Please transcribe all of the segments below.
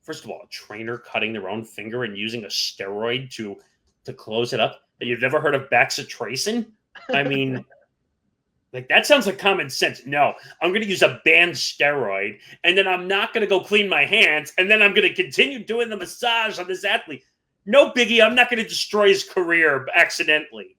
first of all, a trainer cutting their own finger and using a steroid to close it up. And you've never heard of bacitracin? I mean, like, that sounds like common sense. No, I'm going to use a banned steroid, and then I'm not going to go clean my hands, and then I'm going to continue doing the massage on this athlete. No biggie. I'm not going to destroy his career accidentally.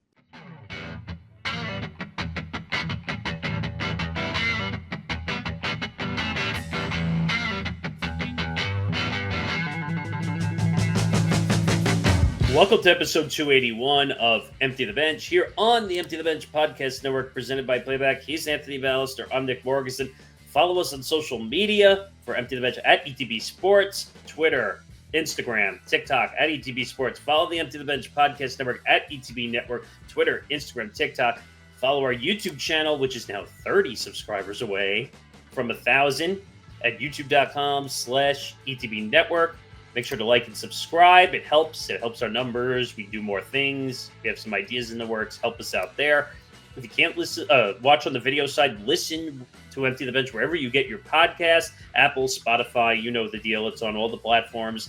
Welcome to episode 281 of Empty the Bench here on the Empty the Bench podcast network presented by Playback. He's Anthony Balester. I'm Nick Morgasen. Follow us on social media for Empty the Bench at ETB Sports, Twitter, Instagram, TikTok at ETB Sports. Follow the Empty the Bench podcast network at ETB Network, Twitter, Instagram, TikTok. Follow our YouTube channel, which is now 30 subscribers away from 1,000 at youtube.com/ETB Network. Make sure to like and subscribe. It helps. It helps our numbers. We do more things. We have some ideas in the works. Help us out there. If you can't listen, watch on the video side, listen to Empty the Bench wherever you get your podcast. Apple, Spotify, you know the deal. It's on all the platforms.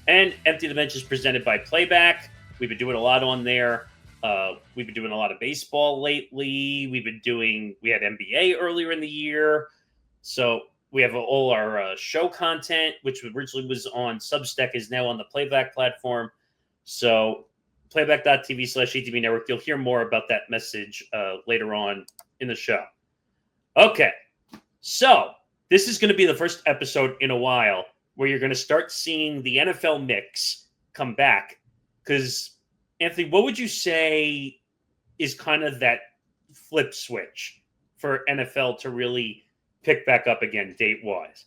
And Empty the Bench is presented by Playback. We've been doing a lot on there. We've been doing a lot of baseball lately. We had NBA earlier in the year. So we have all our show content, which originally was on Substack, is now on the Playback platform. So playback.tv/ETB Network. You'll hear more about that message later on in the show. Okay, so this is going to be the first episode in a while where you're going to start seeing the NFL mix come back. Because, Anthony, what would you say is kind of that flip switch for NFL to really pick back up again date-wise?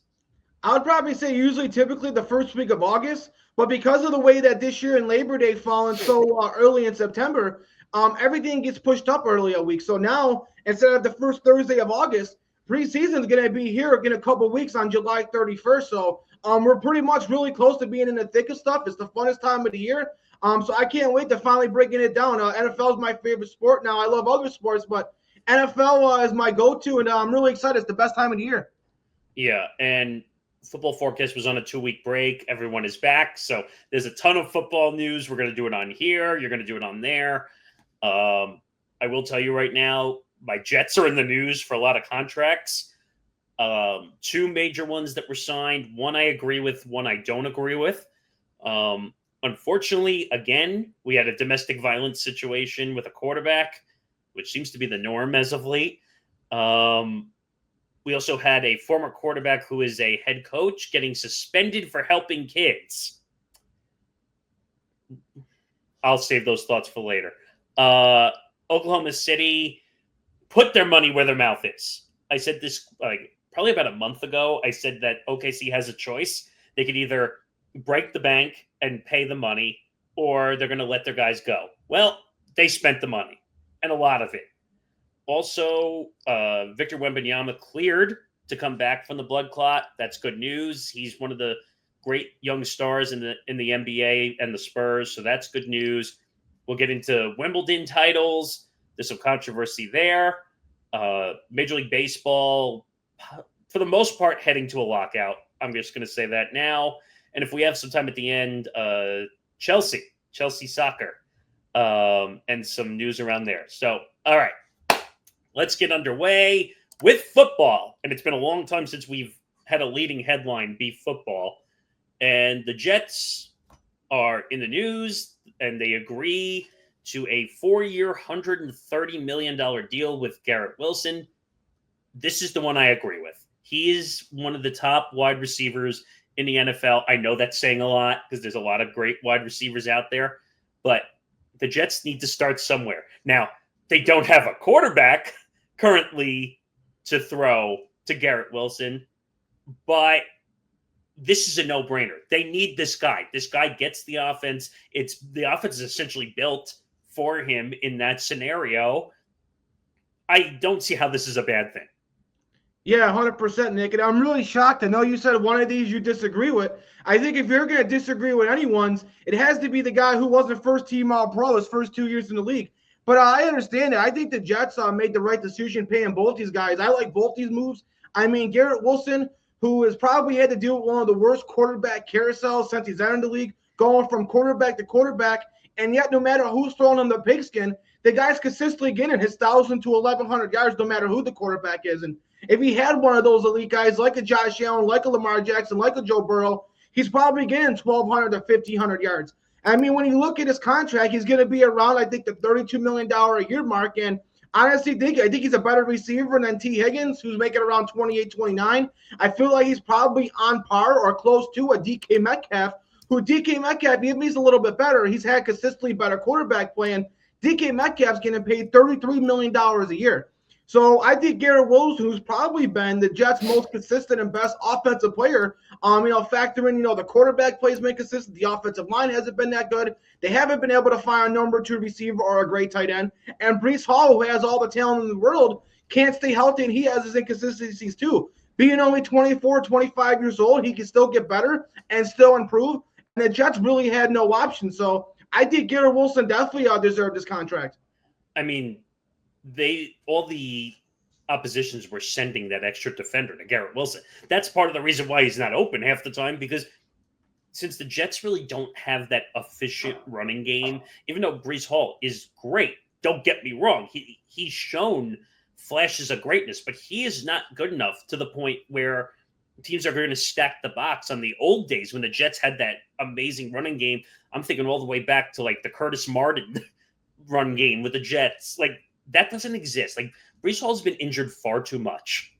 I would probably say typically the first week of August, but because of the way that this year and Labor Day fallen so early in September, everything gets pushed up early a week. So now, instead of the first Thursday of August, preseason is going to be here in a couple of weeks on July 31st. So we're pretty much really close to being in the thick of stuff. It's the funnest time of the year. So I can't wait to finally breaking it down. NFL is my favorite sport now. I love other sports, but NFL is my go-to, and I'm really excited. It's the best time of the year. Yeah, and Football Forecast was on a 2-week break. Everyone is back, so there's a ton of football news. We're going to do it on here. You're going to do it on there. I will tell you right now, my Jets are in the news for a lot of contracts. 2 major ones that were signed. One I agree with, one I don't agree with. Unfortunately, again, we had a domestic violence situation with a quarterback, which seems to be the norm as of late. We also had a former quarterback who is a head coach getting suspended for helping kids. I'll save those thoughts for later. Oklahoma City put their money where their mouth is. I said this probably about a month ago. I said that OKC has a choice. They could either break the bank and pay the money, or they're going to let their guys go. Well, they spent the money. And a lot of it. Also, Victor Wembanyama cleared to come back from the blood clot. That's good news. He's one of the great young stars in the NBA and the Spurs, so that's good news. We'll get into Wimbledon titles. There's some controversy there. Major League Baseball, for the most part, heading to a lockout. I'm just going to say that now. And if we have some time at the end, Chelsea soccer. And some news around there. So, all right, let's get underway with football. And it's been a long time since we've had a leading headline be football. And the Jets are in the news, and they agree to a 4-year, $130 million deal with Garrett Wilson. This is the one I agree with. He is one of the top wide receivers in the NFL. I know that's saying a lot because there's a lot of great wide receivers out there, but the Jets need to start somewhere. Now, they don't have a quarterback currently to throw to Garrett Wilson, but this is a no-brainer. They need this guy. This guy gets the offense. The offense is essentially built for him in that scenario. I don't see how this is a bad thing. Yeah, 100%, Nick. And I'm really shocked. I know you said one of these you disagree with. I think if you're going to disagree with anyone's, it has to be the guy who wasn't first-team All-Pro his first 2 years in the league. But I understand it. I think the Jets made the right decision paying both these guys. I like both these moves. I mean, Garrett Wilson, who has probably had to deal with one of the worst quarterback carousels since he's entered the league, going from quarterback to quarterback. And yet, no matter who's throwing him the pigskin, the guy's consistently getting his 1,000 to 1,100 yards, no matter who the quarterback is. And if he had one of those elite guys like a Josh Allen, like a Lamar Jackson, like a Joe Burrow, he's probably getting 1,200 to 1,500 yards. I mean, when you look at his contract, he's going to be around, I think, the $32 million a year mark. And honestly, I think he's a better receiver than T. Higgins, who's making around 28, 29. I feel like he's probably on par or close to a DK Metcalf, who DK Metcalf, even he's a little bit better. He's had consistently better quarterback play, and DK Metcalf's getting paid $33 million a year. So I think Garrett Wilson, who's probably been the Jets' most consistent and best offensive player, factor in, the quarterback plays been consistent. The offensive line hasn't been that good. They haven't been able to find a number 2 receiver or a great tight end. And Breece Hall, who has all the talent in the world, can't stay healthy, and he has his inconsistencies too. Being only 24, 25 years old, he can still get better and still improve. And the Jets really had no option. So I think Garrett Wilson definitely deserved this contract. I mean, all the oppositions were sending that extra defender to Garrett Wilson. That's part of the reason why he's not open half the time, because since the Jets really don't have that efficient running game, even though Breece Hall is great, don't get me wrong, he's shown flashes of greatness, but he is not good enough to the point where teams are going to stack the box. On the old days when the Jets had that amazing running game, I'm thinking all the way back to like the Curtis Martin run game with the Jets. Like, that doesn't exist. Like, Breece Hall's been injured far too much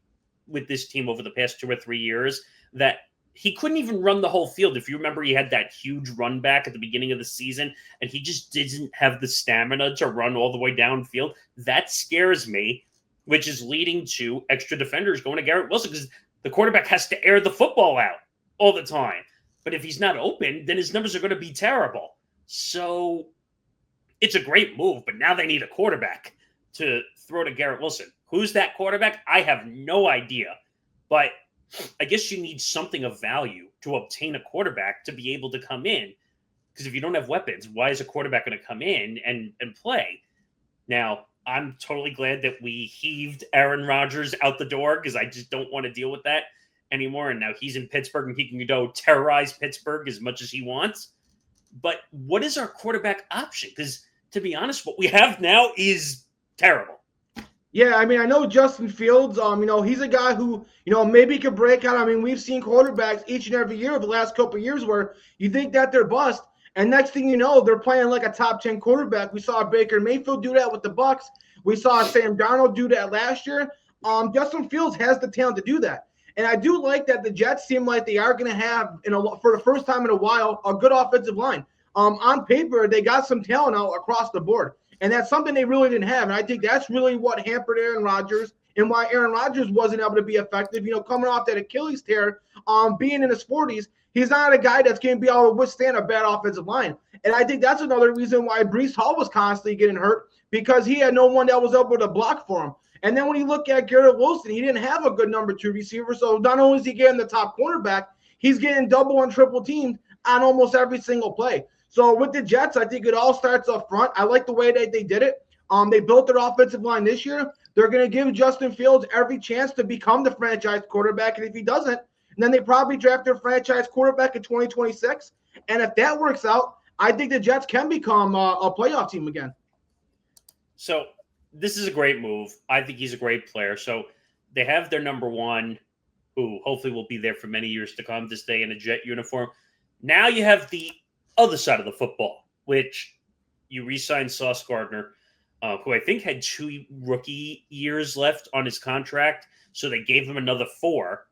with this team over the past 2 or 3 years that he couldn't even run the whole field. If you remember, he had that huge run back at the beginning of the season, and he just didn't have the stamina to run all the way downfield. That scares me, which is leading to extra defenders going to Garrett Wilson, because the quarterback has to air the football out all the time. But if he's not open, then his numbers are going to be terrible. So it's a great move, but now they need a quarterback to throw to Garrett Wilson. Who's that quarterback? I have no idea. But I guess you need something of value to obtain a quarterback to be able to come in. Because if you don't have weapons, why is a quarterback going to come in and play? Now, I'm totally glad that we heaved Aaron Rodgers out the door, because I just don't want to deal with that anymore. And now he's in Pittsburgh and he can go terrorize Pittsburgh as much as he wants. But what is our quarterback option? Because to be honest, what we have now is terrible. Yeah, I mean, I know Justin Fields, he's a guy who, maybe could break out. I mean, we've seen quarterbacks each and every year over the last couple of years where you think that they're bust, and next thing you know, they're playing like a top 10 quarterback. We saw Baker Mayfield do that with the Bucs. We saw Sam Darnold do that last year. Justin Fields has the talent to do that. And I do like that the Jets seem like they are going to have, for the first time in a while, a good offensive line. On paper, they got some talent out across the board. And that's something they really didn't have. And I think that's really what hampered Aaron Rodgers and why Aaron Rodgers wasn't able to be effective. Coming off that Achilles tear, being in his 40s, he's not a guy that's going to be able to withstand a bad offensive line. And I think that's another reason why Breece Hall was constantly getting hurt, because he had no one that was able to block for him. And then when you look at Garrett Wilson, he didn't have a good number 2 receiver. So not only is he getting the top cornerback, he's getting double and triple teamed on almost every single play. So with the Jets, I think it all starts up front. I like the way that they did it. They built their offensive line this year. They're going to give Justin Fields every chance to become the franchise quarterback. And if he doesn't, then they probably draft their franchise quarterback in 2026. And if that works out, I think the Jets can become a playoff team again. So this is a great move. I think he's a great player. So they have their number 1, who hopefully will be there for many years to come, to stay in a Jet uniform. Now you have the other side of the football, which you re-signed Sauce Gardner, who I think had 2 rookie years left on his contract. So they gave him another 4.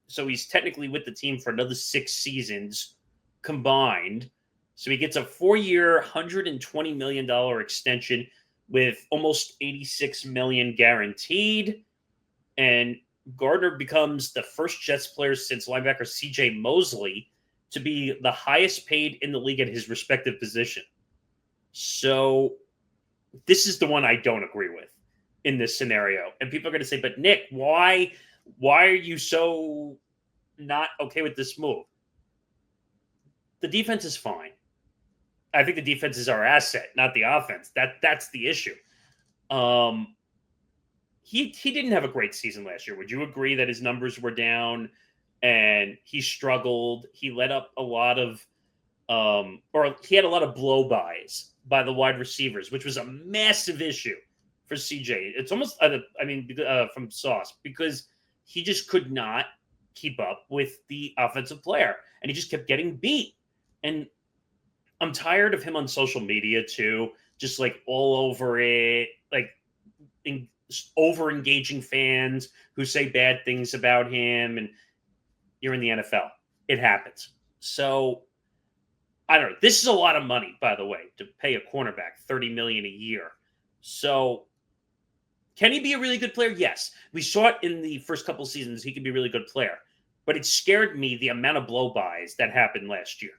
So he's technically with the team for another 6 seasons combined. So he gets a 4-year, $120 million extension with almost $86 million guaranteed. And Gardner becomes the first Jets player since linebacker CJ Mosley to be the highest paid in the league at his respective position. So this is the one I don't agree with in this scenario. And people are going to say, but Nick, why are you so not okay with this move? The defense is fine. I think the defense is our asset, not the offense. That's the issue. He didn't have a great season last year. Would you agree that his numbers were down? and he struggled. He let up a lot of, or he had a lot of blow-bys by the wide receivers, which was a massive issue for CJ. It's almost, from Sauce, because he just could not keep up with the offensive player, and he just kept getting beat. And I'm tired of him on social media too, just like all over it, like over engaging fans who say bad things about him. And you're in the NFL, it happens. So I don't know. This is a lot of money, by the way, to pay a cornerback $30 million a year. So can he be a really good player? Yes. We saw it in the first couple of seasons. He could be a really good player. But it scared me, the amount of blow-bys that happened last year.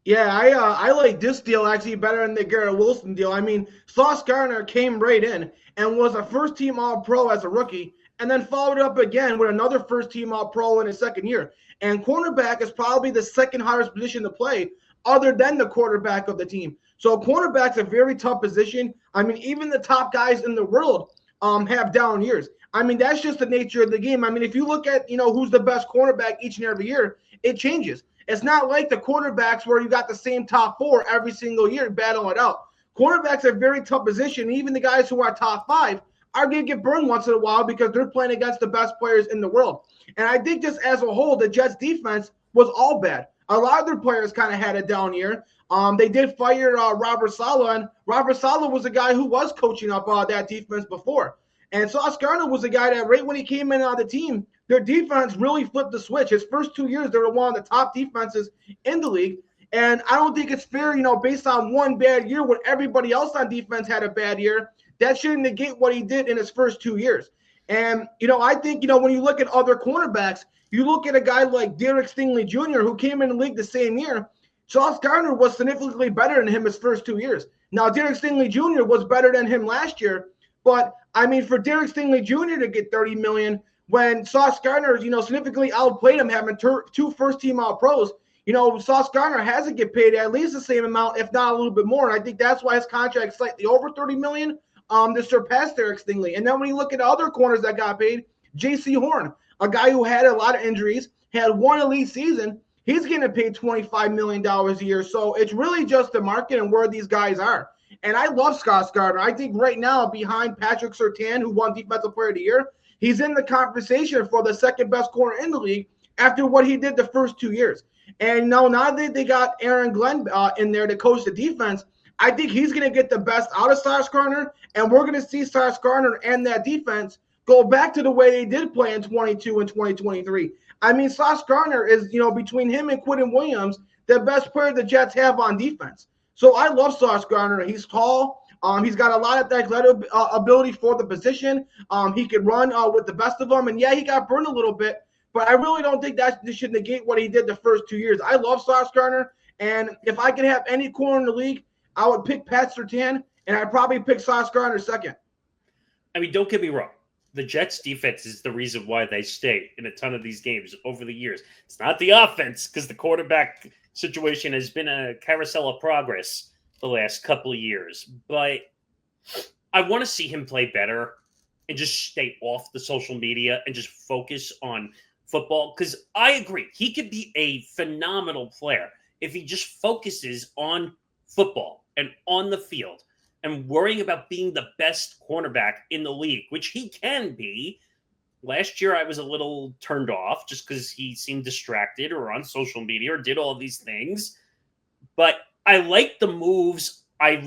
Yeah, I like this deal actually better than the Garrett Wilson deal. I mean, Sauce Gardner came right in and was a first-team All-Pro as a rookie, and then followed up again with another first-team All-Pro in his second year. And cornerback is probably the second hardest position to play other than the quarterback of the team. So cornerback's a very tough position. I mean, even the top guys in the world have down years. I mean, that's just the nature of the game. I mean, if you look at, who's the best cornerback each and every year, it changes. It's not like the quarterbacks where you got the same top four every single year battling it out. Cornerbacks are a very tough position. Even the guys who are top five are going to get burned once in a while because they're playing against the best players in the world. And I think just as a whole, the Jets defense was all bad. A lot of their players kind of had a down year. They did fire Robert Saleh, and Robert Saleh was a guy who was coaching up that defense before. And Sauce Gardner was a guy that right when he came in on the team, their defense really flipped the switch. His first 2 years, they were one of the top defenses in the league. And I don't think it's fair, based on one bad year when everybody else on defense had a bad year, that shouldn't negate what he did in his first 2 years. And, I think, when you look at other cornerbacks, you look at a guy like Derek Stingley Jr., who came in the league the same year. Sauce Gardner was significantly better than him his first 2 years. Now, Derek Stingley Jr. was better than him last year. But, I mean, for Derek Stingley Jr. to get $30 million when Sauce Gardner, significantly outplayed him, having two first-team All-Pros, Sauce Gardner has to get paid at least the same amount, if not a little bit more. And I think that's why his contract is slightly over $30 million to surpass Derek Stingley. And then when you look at other corners that got paid, J.C. Horn, a guy who had a lot of injuries, had one elite season, he's getting paid $25 million a year. So it's really just the market and where these guys are. And I love Sauce Gardner. I think right now, behind Patrick Surtain, who won Defensive Player of the Year, he's in the conversation for the second best corner in the league after what he did the first 2 years. And now that they got Aaron Glenn in there to coach the defense, I think he's going to get the best out of Sauce Gardner, and we're going to see Sauce Gardner and that defense go back to the way they did play in 22 and 2023. I mean, Sauce Gardner is, between him and Quinton Williams, the best player the Jets have on defense. So I love Sauce Gardner. He's tall. He's got a lot of athletic ability for the position. He can run with the best of them. And, yeah, he got burned a little bit, but I really don't think that this should negate what he did the first 2 years. I love Sauce Gardner, and if I could have any corner in the league, I would pick Pat Surtain, and I'd probably pick Sauce Gardner second. I mean, don't get me wrong. The Jets' defense is the reason why they stay in a ton of these games over the years. It's not the offense, because the quarterback situation has been a carousel of progress the last couple of years. But I want to see him play better and just stay off the social media and just focus on football. Because I agree, he could be a phenomenal player if he just focuses on football and on the field and worrying about being the best cornerback in the league, which he can be. Last year, I was a little turned off just because he seemed distracted or on social media or did all these things. But I like the moves. I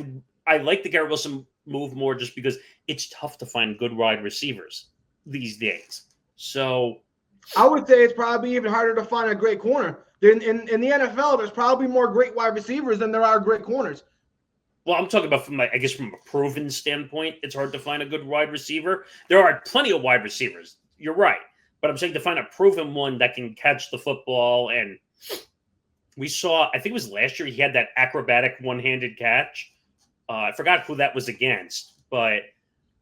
like the Garrett Wilson move more just because it's tough to find good wide receivers these days. So I would say it's probably even harder to find a great corner. In the NFL, there's probably more great wide receivers than there are great corners. Well, I'm talking about from a proven standpoint, it's hard to find a good wide receiver. There are plenty of wide receivers. You're right. But I'm saying to find a proven one that can catch the football. And we saw, I think it was last year, he had that acrobatic one-handed catch. I forgot who that was against, but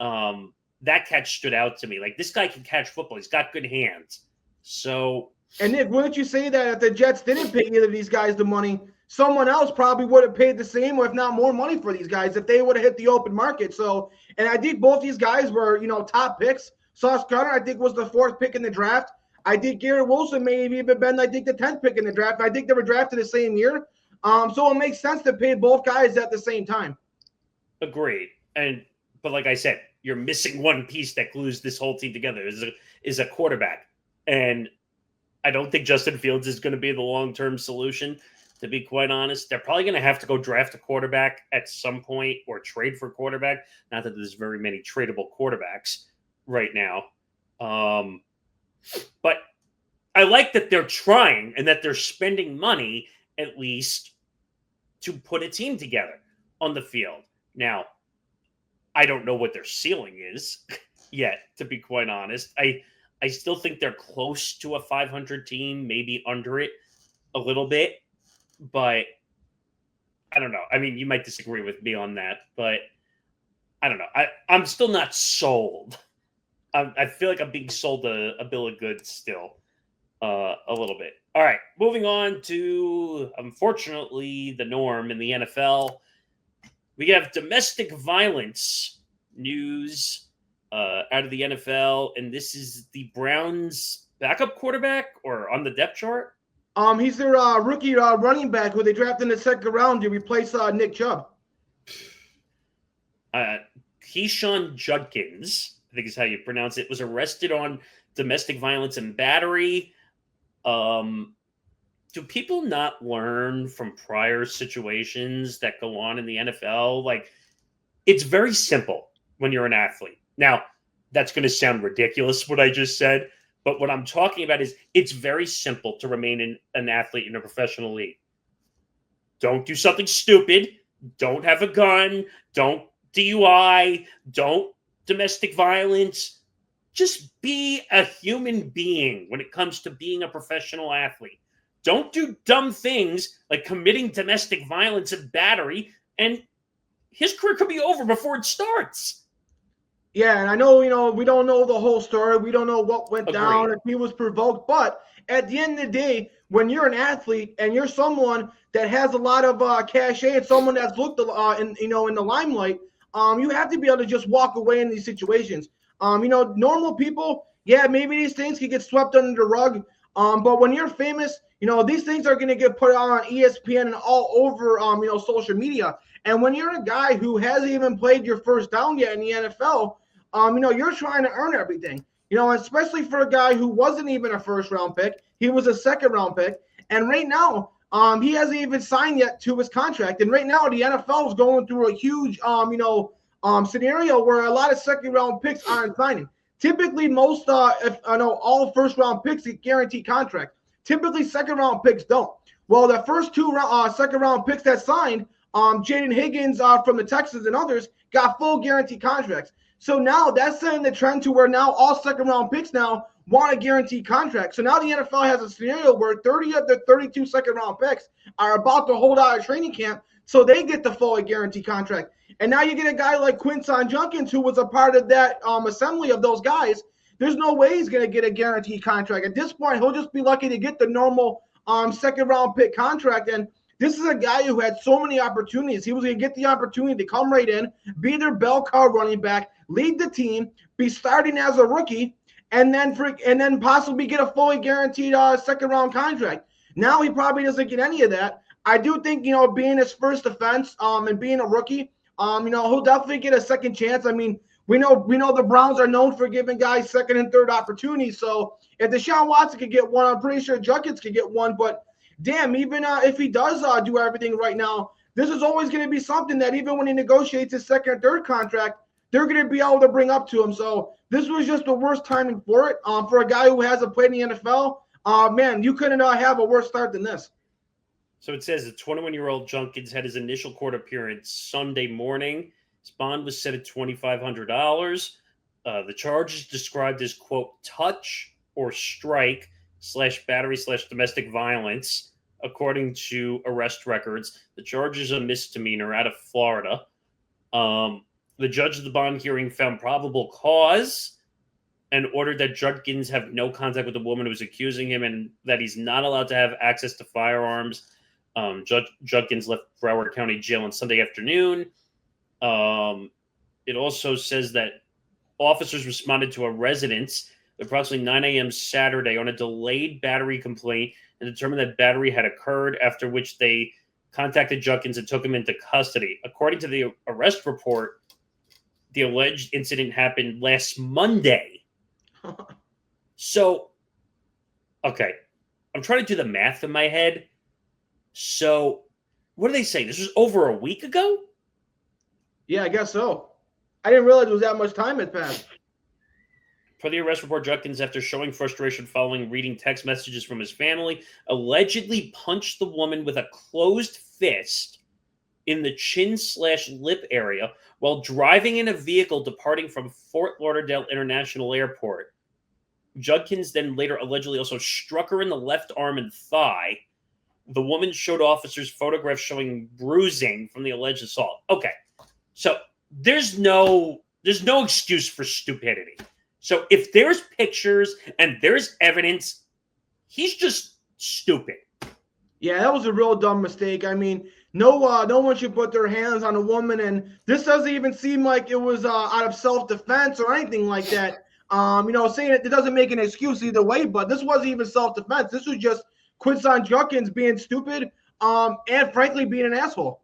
that catch stood out to me. Like, this guy can catch football. He's got good hands. So. And Nick, wouldn't you say that if the Jets didn't pay either of these guys the money, someone else probably would have paid the same or if not more money for these guys if they would have hit the open market. So, and I think both these guys were, top picks. Sauce Gardner, I think, was the fourth pick in the draft. I think Garrett Wilson may have even been, I think, the 10th pick in the draft. I think they were drafted the same year. So it makes sense to pay both guys at the same time. Agreed. But like I said, you're missing one piece that glues this whole team together is a quarterback. And I don't think Justin Fields is going to be the long-term solution, to be quite honest. They're probably going to have to go draft a quarterback at some point or trade for a quarterback. Not that there's very many tradable quarterbacks right now. But I like that they're trying and that they're spending money at least to put a team together on the field. Now, I don't know what their ceiling is yet, to be quite honest. I still think they're close to a 500 team, maybe under it a little bit, but I don't know. I mean, you might disagree with me on that, but I don't know. I'm still not sold. I feel like I'm being sold a bill of goods still a little bit. All right, moving on to, unfortunately, the norm in the NFL. We have domestic violence news out of the NFL, and this is the Browns' backup quarterback or on the depth chart. He's their rookie running back who they drafted in the second round to replace Nick Chubb. Quinshon Judkins, I think is how you pronounce it, was arrested on domestic violence and battery. Do people not learn from prior situations that go on in the NFL? Like, it's very simple when you're an athlete. Now, that's going to sound ridiculous, what I just said, but what I'm talking about is it's very simple to remain an athlete in a professional league. Don't do something stupid. Don't have a gun. Don't DUI. Don't domestic violence. Just be a human being when it comes to being a professional athlete. Don't do dumb things like committing domestic violence and battery, and his career could be over before it starts. Yeah, and I know, we don't know the whole story. We don't know what went down, if he was provoked. But at the end of the day, when you're an athlete and you're someone that has a lot of cachet and someone that's looked in the limelight, you have to be able to just walk away in these situations. Normal people, yeah, maybe these things can get swept under the rug. But when you're famous, these things are going to get put on ESPN and all over, social media. And when you're a guy who hasn't even played your first down yet in the NFL, you're trying to earn everything. Especially for a guy who wasn't even a first-round pick. He was a second-round pick. And right now, he hasn't even signed yet to his contract. And right now, the NFL is going through a huge, scenario where a lot of second-round picks aren't signing. Typically, most, all first-round picks get guaranteed contracts. Typically, second-round picks don't. Well, the first two second-round picks that signed, Jaden Higgins from the Texans and others, got full guaranteed contracts. So now that's setting the trend to where now all second-round picks now want a guaranteed contract. So now the NFL has a scenario where 30 of the 32 second-round picks are about to hold out a training camp, so they get the full guaranteed contract. And now you get a guy like Quinshon Judkins, who was a part of that assembly of those guys. There's no way he's going to get a guaranteed contract. At this point, he'll just be lucky to get the normal second-round pick contract. And this is a guy who had so many opportunities. He was going to get the opportunity to come right in, be their bell cow running back, lead the team, be starting as a rookie, and then possibly get a fully guaranteed second-round contract. Now he probably doesn't get any of that. I do think, being his first offense and being a rookie, he'll definitely get a second chance. I mean, we know the Browns are known for giving guys second and third opportunities. So if Deshaun Watson could get one, I'm pretty sure Judkins could get one. But damn, even if he does do everything right now, this is always going to be something that even when he negotiates his second and third contract, they're going to be able to bring up to him. So this was just the worst timing for it. For a guy who hasn't played in the NFL, man, you couldn't have a worse start than this. So it says the 21-year-old Judkins had his initial court appearance Sunday morning. His bond was set at $2,500. The charge is described as, quote, touch or strike / battery / domestic violence. According to arrest records, the charge is a misdemeanor out of Florida. The judge of the bond hearing found probable cause and ordered that Judkins have no contact with the woman who was accusing him and that he's not allowed to have access to firearms. Judkins left Broward County Jail on Sunday afternoon. It also says that officers responded to a residence at approximately 9 a.m. Saturday on a delayed battery complaint and determined that battery had occurred, after which they contacted Judkins and took him into custody. According to the arrest report, the alleged incident happened last Monday. So, okay, I'm trying to do the math in my head. So, what are they saying? This was over a week ago? Yeah, I guess so. I didn't realize it was that much time had passed. Per the arrest report, Judkins, after showing frustration following reading text messages from his family, allegedly punched the woman with a closed fist in the chin/lip area while driving in a vehicle departing from Fort Lauderdale International Airport. Judkins then later allegedly also struck her in the left arm and thigh. The woman showed officers photographs showing bruising from the alleged assault. Okay, so there's no excuse for stupidity. So if there's pictures and there's evidence, he's just stupid. Yeah, that was a real dumb mistake. I mean, no one should put their hands on a woman, and this doesn't even seem like it was out of self-defense or anything like that. Saying it doesn't make an excuse either way, but this wasn't even self-defense. This was just Quinshon Judkins being stupid, and frankly being an asshole.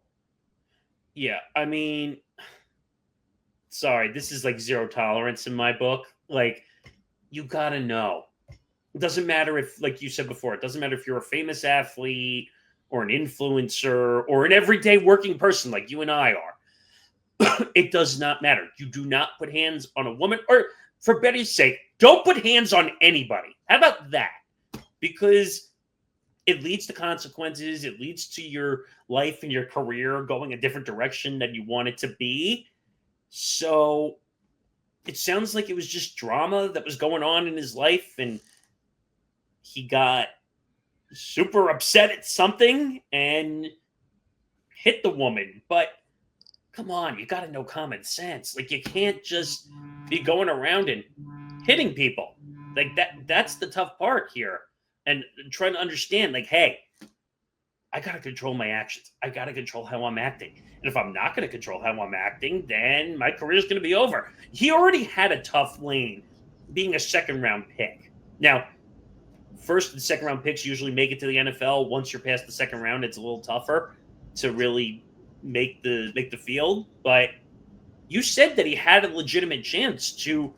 Yeah, I mean, sorry, this is like zero tolerance in my book. Like, you gotta know. It doesn't matter if, like you said before, it doesn't matter if you're a famous athlete or an influencer or an everyday working person like you and I are. It does not matter. You do not put hands on a woman, or for Betty's sake, don't put hands on anybody. How about that? Because it leads to consequences. It leads to your life and your career going a different direction than you want it to be. So it sounds like it was just drama that was going on in his life, and he got super upset at something and hit the woman. But come on, you got to know common sense. Like, you can't just be going around and hitting people. Like, that's the tough part here. And trying to understand, like, hey, I got to control my actions. I got to control how I'm acting. And if I'm not going to control how I'm acting, then my career is going to be over. He already had a tough lane being a second-round pick. Now, first and second-round picks usually make it to the NFL. Once you're past the second round, it's a little tougher to really make the field. But you said that he had a legitimate chance to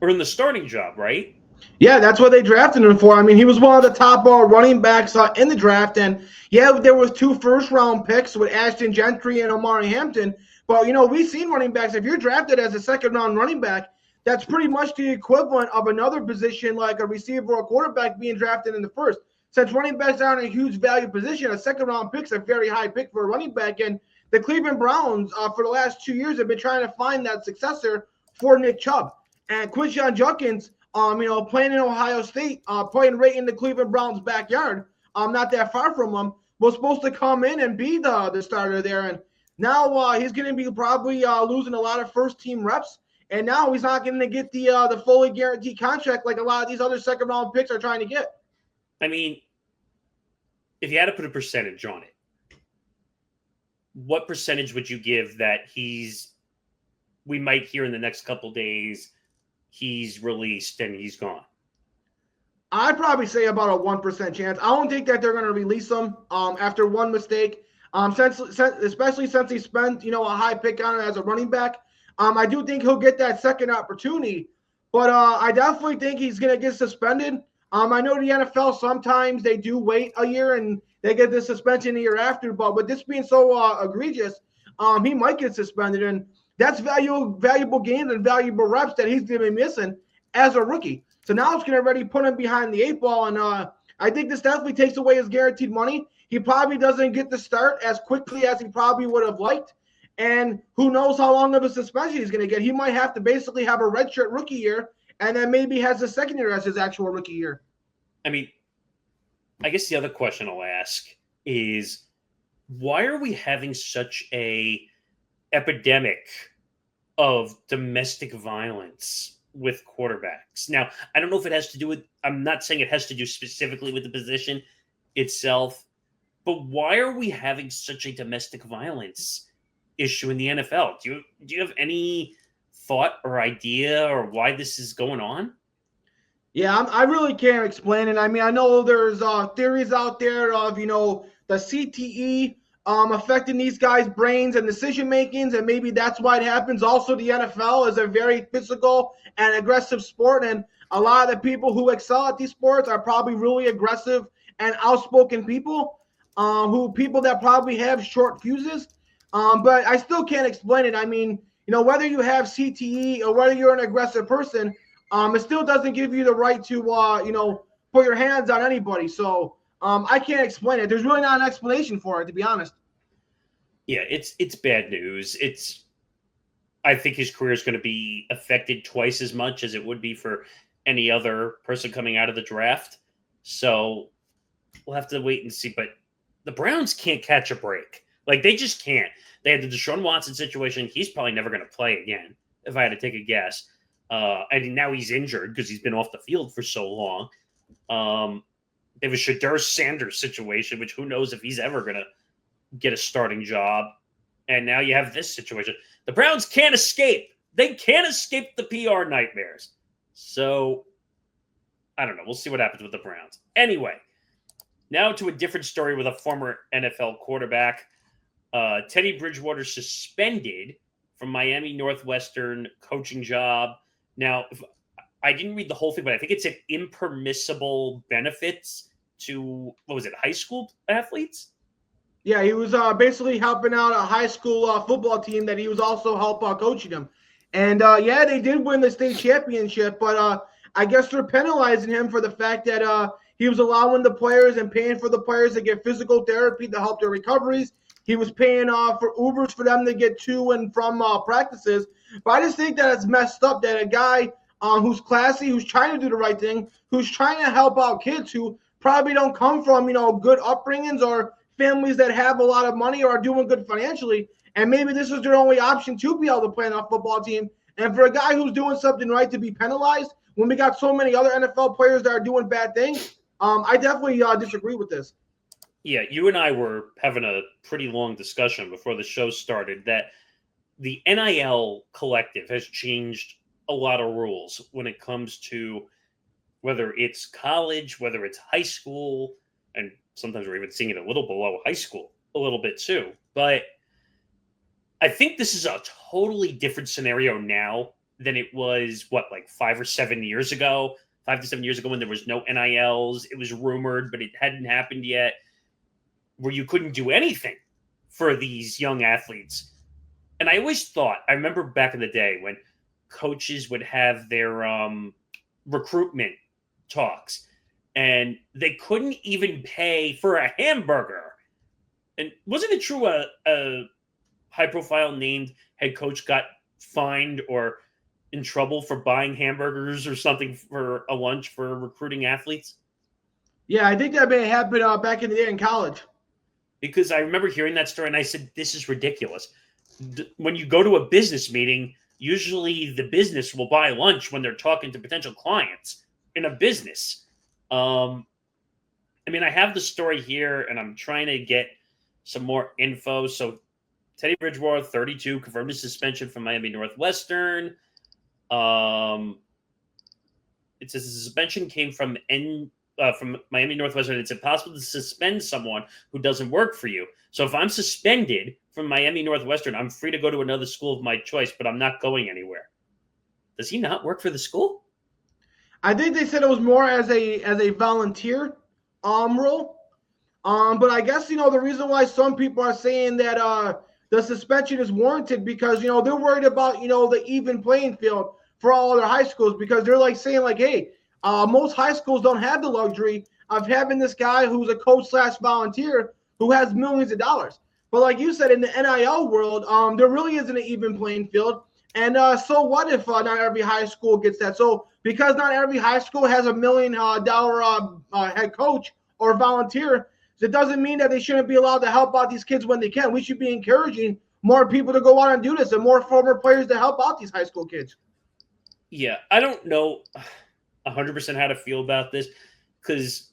earn the starting job, right? Yeah, that's what they drafted him for. I mean, he was one of the top running backs in the draft, and yeah, there was 2 first-round picks with Ashton Gentry and Omari Hampton. But we've seen running backs. If you're drafted as a second-round running back, that's pretty much the equivalent of another position like a receiver or quarterback being drafted in the first. Since running backs aren't a huge value position, a second-round pick is a very high pick for a running back. And the Cleveland Browns, for the last 2 years, have been trying to find that successor for Nick Chubb. And Quinshon Judkins, playing in Ohio State, playing right in the Cleveland Browns' backyard, not that far from them, was supposed to come in and be the starter there. And now he's going to be probably losing a lot of first-team reps. And now he's not going to get the fully guaranteed contract like a lot of these other second-round picks are trying to get. I mean, if you had to put a percentage on it, what percentage would you give that we might hear in the next couple days, he's released and he's gone? I'd probably say about a 1% chance. I don't think that they're going to release him after one mistake, especially since he spent a high pick on it as a running back. I do think he'll get that second opportunity, but I definitely think he's going to get suspended. I know the NFL, sometimes they do wait a year and they get the suspension a year after, but with this being so egregious, he might get suspended, and that's valuable gains and valuable reps that he's going to be missing as a rookie. So now it's going to already put him behind the 8 ball, and I think this definitely takes away his guaranteed money. He probably doesn't get the start as quickly as he probably would have liked. And who knows how long of a suspension he's going to get. He might have to basically have a redshirt rookie year and then maybe has the second year as his actual rookie year. I mean, I guess the other question I'll ask is, why are we having such a epidemic of domestic violence with quarterbacks? Now, I don't know if it has to do with, I'm not saying it has to do specifically with the position itself, but why are we having such a domestic violence issue in the NFL? Do you have any thought or idea or why this is going on? Yeah, I really can't explain it. I mean, I know there's theories out there of the CTE affecting these guys' brains and decision makings, and maybe that's why it happens. Also, the NFL is a very physical and aggressive sport, and a lot of the people who excel at these sports are probably really aggressive and outspoken people, who people that probably have short fuses. But I still can't explain it. I mean, whether you have CTE or whether you're an aggressive person, it still doesn't give you the right to, put your hands on anybody. So I can't explain it. There's really not an explanation for it, to be honest. Yeah, it's bad news. I think his career is going to be affected twice as much as it would be for any other person coming out of the draft. So we'll have to wait and see. But the Browns can't catch a break. Like, they just can't. They had the Deshaun Watson situation. He's probably never going to play again, if I had to take a guess. And now he's injured because he's been off the field for so long. There was Shedeur Sanders situation, which who knows if he's ever going to get a starting job. And now you have this situation. The Browns can't escape. They can't escape the PR nightmares. So, I don't know. We'll see what happens with the Browns. Anyway, now to a different story with a former NFL quarterback. Teddy Bridgewater suspended from Miami Northwestern coaching job. Now, I didn't read the whole thing, but I think it said impermissible benefits to, what was it, high school athletes? Yeah, he was basically helping out a high school football team that he was also help coaching them. And yeah, they did win the state championship, but I guess they're penalizing him for the fact that he was allowing the players and paying for the players to get physical therapy to help their recoveries. He was paying for Ubers for them to get to and from practices. But I just think that it's messed up that a guy who's classy, who's trying to do the right thing, who's trying to help out kids who probably don't come from good upbringings or families that have a lot of money or are doing good financially, and maybe this is their only option to be able to play on a football team. And for a guy who's doing something right to be penalized when we got so many other NFL players that are doing bad things, I definitely disagree with this. Yeah, you and I were having a pretty long discussion before the show started that the NIL collective has changed a lot of rules when it comes to whether it's college, whether it's high school, and sometimes we're even seeing it a little below high school, a little bit too. But I think this is a totally different scenario now than it was, like 5 or 7 years ago, 5 to 7 years ago when there was no NILs. It was rumored, but it hadn't happened yet, where you couldn't do anything for these young athletes. And I always thought, I remember back in the day when coaches would have their recruitment talks, and they couldn't even pay for a hamburger. And wasn't it true a high-profile named head coach got fined or in trouble for buying hamburgers or something for a lunch for recruiting athletes? Yeah, I think that may have happened back in the day in college. Because I remember hearing that story, and I said, this is ridiculous. When you go to a business meeting, usually the business will buy lunch when they're talking to potential clients in a business. I mean, I have the story here, and I'm trying to get some more info. So Teddy Bridgewater, 32, confirmed his suspension from Miami Northwestern. It says the suspension came from Miami Northwestern. It's impossible to suspend someone who doesn't work for you. So if I'm suspended from Miami Northwestern, I'm free to go to another school of my choice, but I'm not going anywhere. Does he not work for the school? I think they said it was more as a volunteer role. But I guess the reason why some people are saying that the suspension is warranted because they're worried about the even playing field for all other high schools, because they're like saying like, hey, most high schools don't have the luxury of having this guy who's a coach/volunteer who has millions of dollars. But like you said, in the NIL world, there really isn't an even playing field. And so what if not every high school gets that? So because not every high school has $1 million head coach or volunteer, it doesn't mean that they shouldn't be allowed to help out these kids when they can. We should be encouraging more people to go out and do this and more former players to help out these high school kids. Yeah, I don't know 100% how to feel about this, because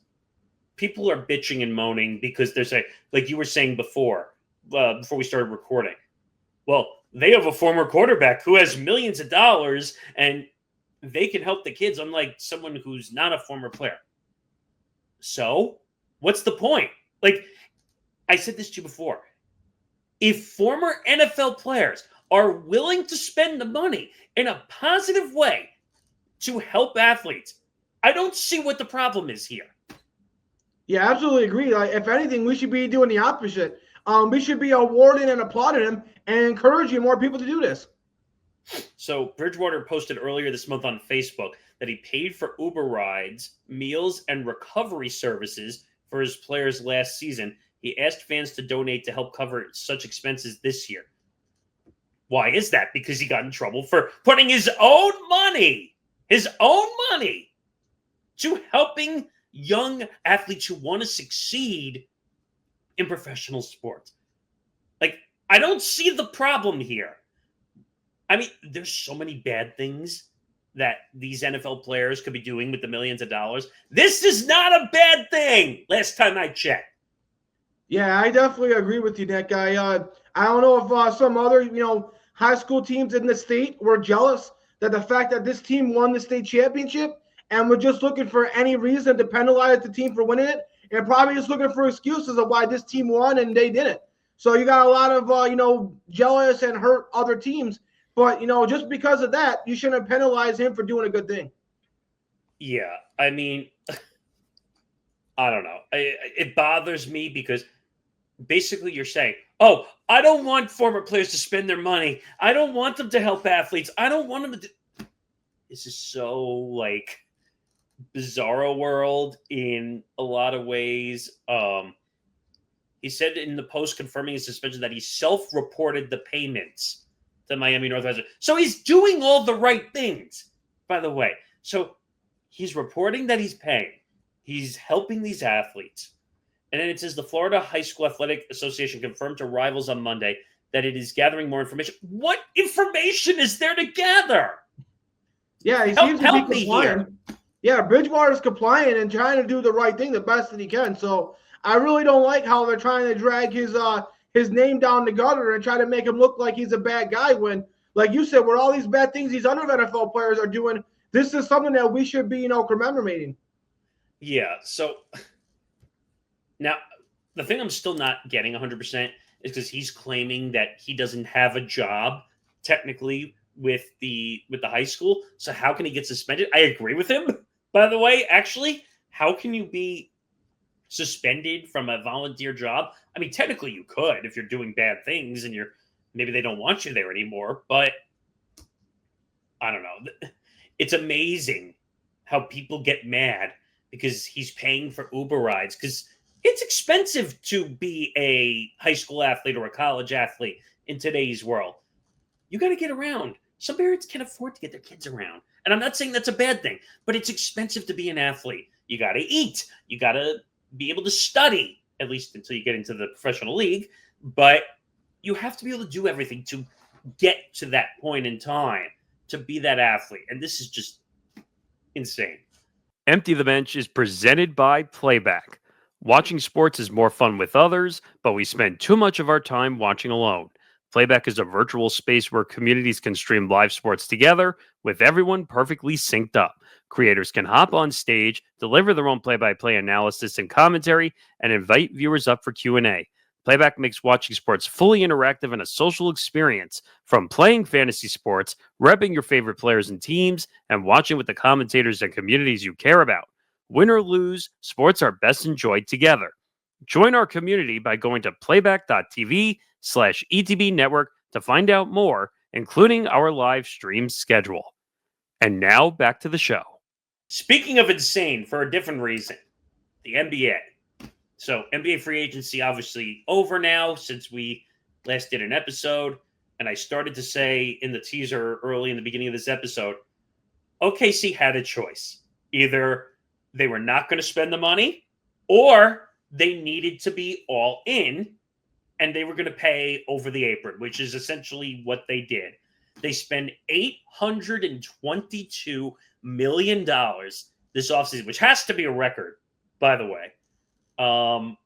people are bitching and moaning because they're saying, like you were saying before we started recording, well, they have a former quarterback who has millions of dollars and they can help the kids, unlike someone who's not a former player. So, what's the point? Like, I said this to you before. If former NFL players are willing to spend the money in a positive way to help athletes, I don't see what the problem is here. Yeah, absolutely agree. Like, if anything, we should be doing the opposite. We should be awarding and applauding him and encouraging more people to do this. So Bridgewater posted earlier this month on Facebook that he paid for Uber rides, meals, and recovery services for his players last season. He asked fans to donate to help cover such expenses this year. Why is that? Because he got in trouble for putting his own money to helping young athletes who want to succeed in professional sports. Like, I don't see the problem here. I mean, there's so many bad things that these NFL players could be doing with the millions of dollars. This is not a bad thing, last time I checked. Yeah, I definitely agree with you, Nick. I don't know if some other, high school teams in the state were jealous that the fact that this team won the state championship and we're just looking for any reason to penalize the team for winning it, and probably just looking for excuses of why this team won and they didn't. So you got a lot of, jealous and hurt other teams. But, just because of that, you shouldn't penalize him for doing a good thing. Yeah, I mean, I don't know. It bothers me because basically you're saying, oh, I don't want former players to spend their money. I don't want them to help athletes. I don't want them to This is so, like, bizarro world in a lot of ways. He said in the post confirming his suspension that he self-reported the payments to Miami Northwestern. So he's doing all the right things, by the way. So he's reporting that he's paying. He's helping these athletes. And then it says the Florida High School Athletic Association confirmed to Rivals on Monday that it is gathering more information. What information is there to gather? Yeah, he seems to be compliant. Yeah, Bridgewater's compliant and trying to do the right thing the best that he can. So I really don't like how they're trying to drag his name down the gutter and try to make him look like he's a bad guy when, like you said, with all these bad things these other NFL players are doing, this is something that we should be, commemorating. Yeah, so now the thing I'm still not getting 100% is because he's claiming that he doesn't have a job technically with the high school. So how can he get suspended? I agree with him, by the way. Actually, how can you be suspended from a volunteer job? I mean, technically you could if you're doing bad things and maybe they don't want you there anymore, but I don't know. It's amazing how people get mad because he's paying for Uber rides, because it's expensive to be a high school athlete or a college athlete in today's world. You got to get around. Some parents can afford to get their kids around. And I'm not saying that's a bad thing, but it's expensive to be an athlete. You got to eat. You got to be able to study, at least until you get into the professional league. But you have to be able to do everything to get to that point in time to be that athlete. And this is just insane. Empty the Bench is presented by Playback. Watching sports is more fun with others, but we spend too much of our time watching alone. Playback is a virtual space where communities can stream live sports together with everyone perfectly synced up. Creators can hop on stage, deliver their own play-by-play analysis and commentary, and invite viewers up for Q&A. Playback makes watching sports fully interactive and a social experience, from playing fantasy sports, repping your favorite players and teams, and watching with the commentators and communities you care about. Win or lose, sports are best enjoyed together. Join our community by going to playback.tv/ETB network to find out more, including our live stream schedule. And now back to the show. Speaking of insane for a different reason, the NBA. So NBA free agency obviously over now since we last did an episode. And I started to say in the teaser early in the beginning of this episode, OKC had a choice. Either they were not going to spend the money, or they needed to be all in and they were going to pay over the apron, which is essentially what they did. They spent $822 million this offseason, which has to be a record, by the way. So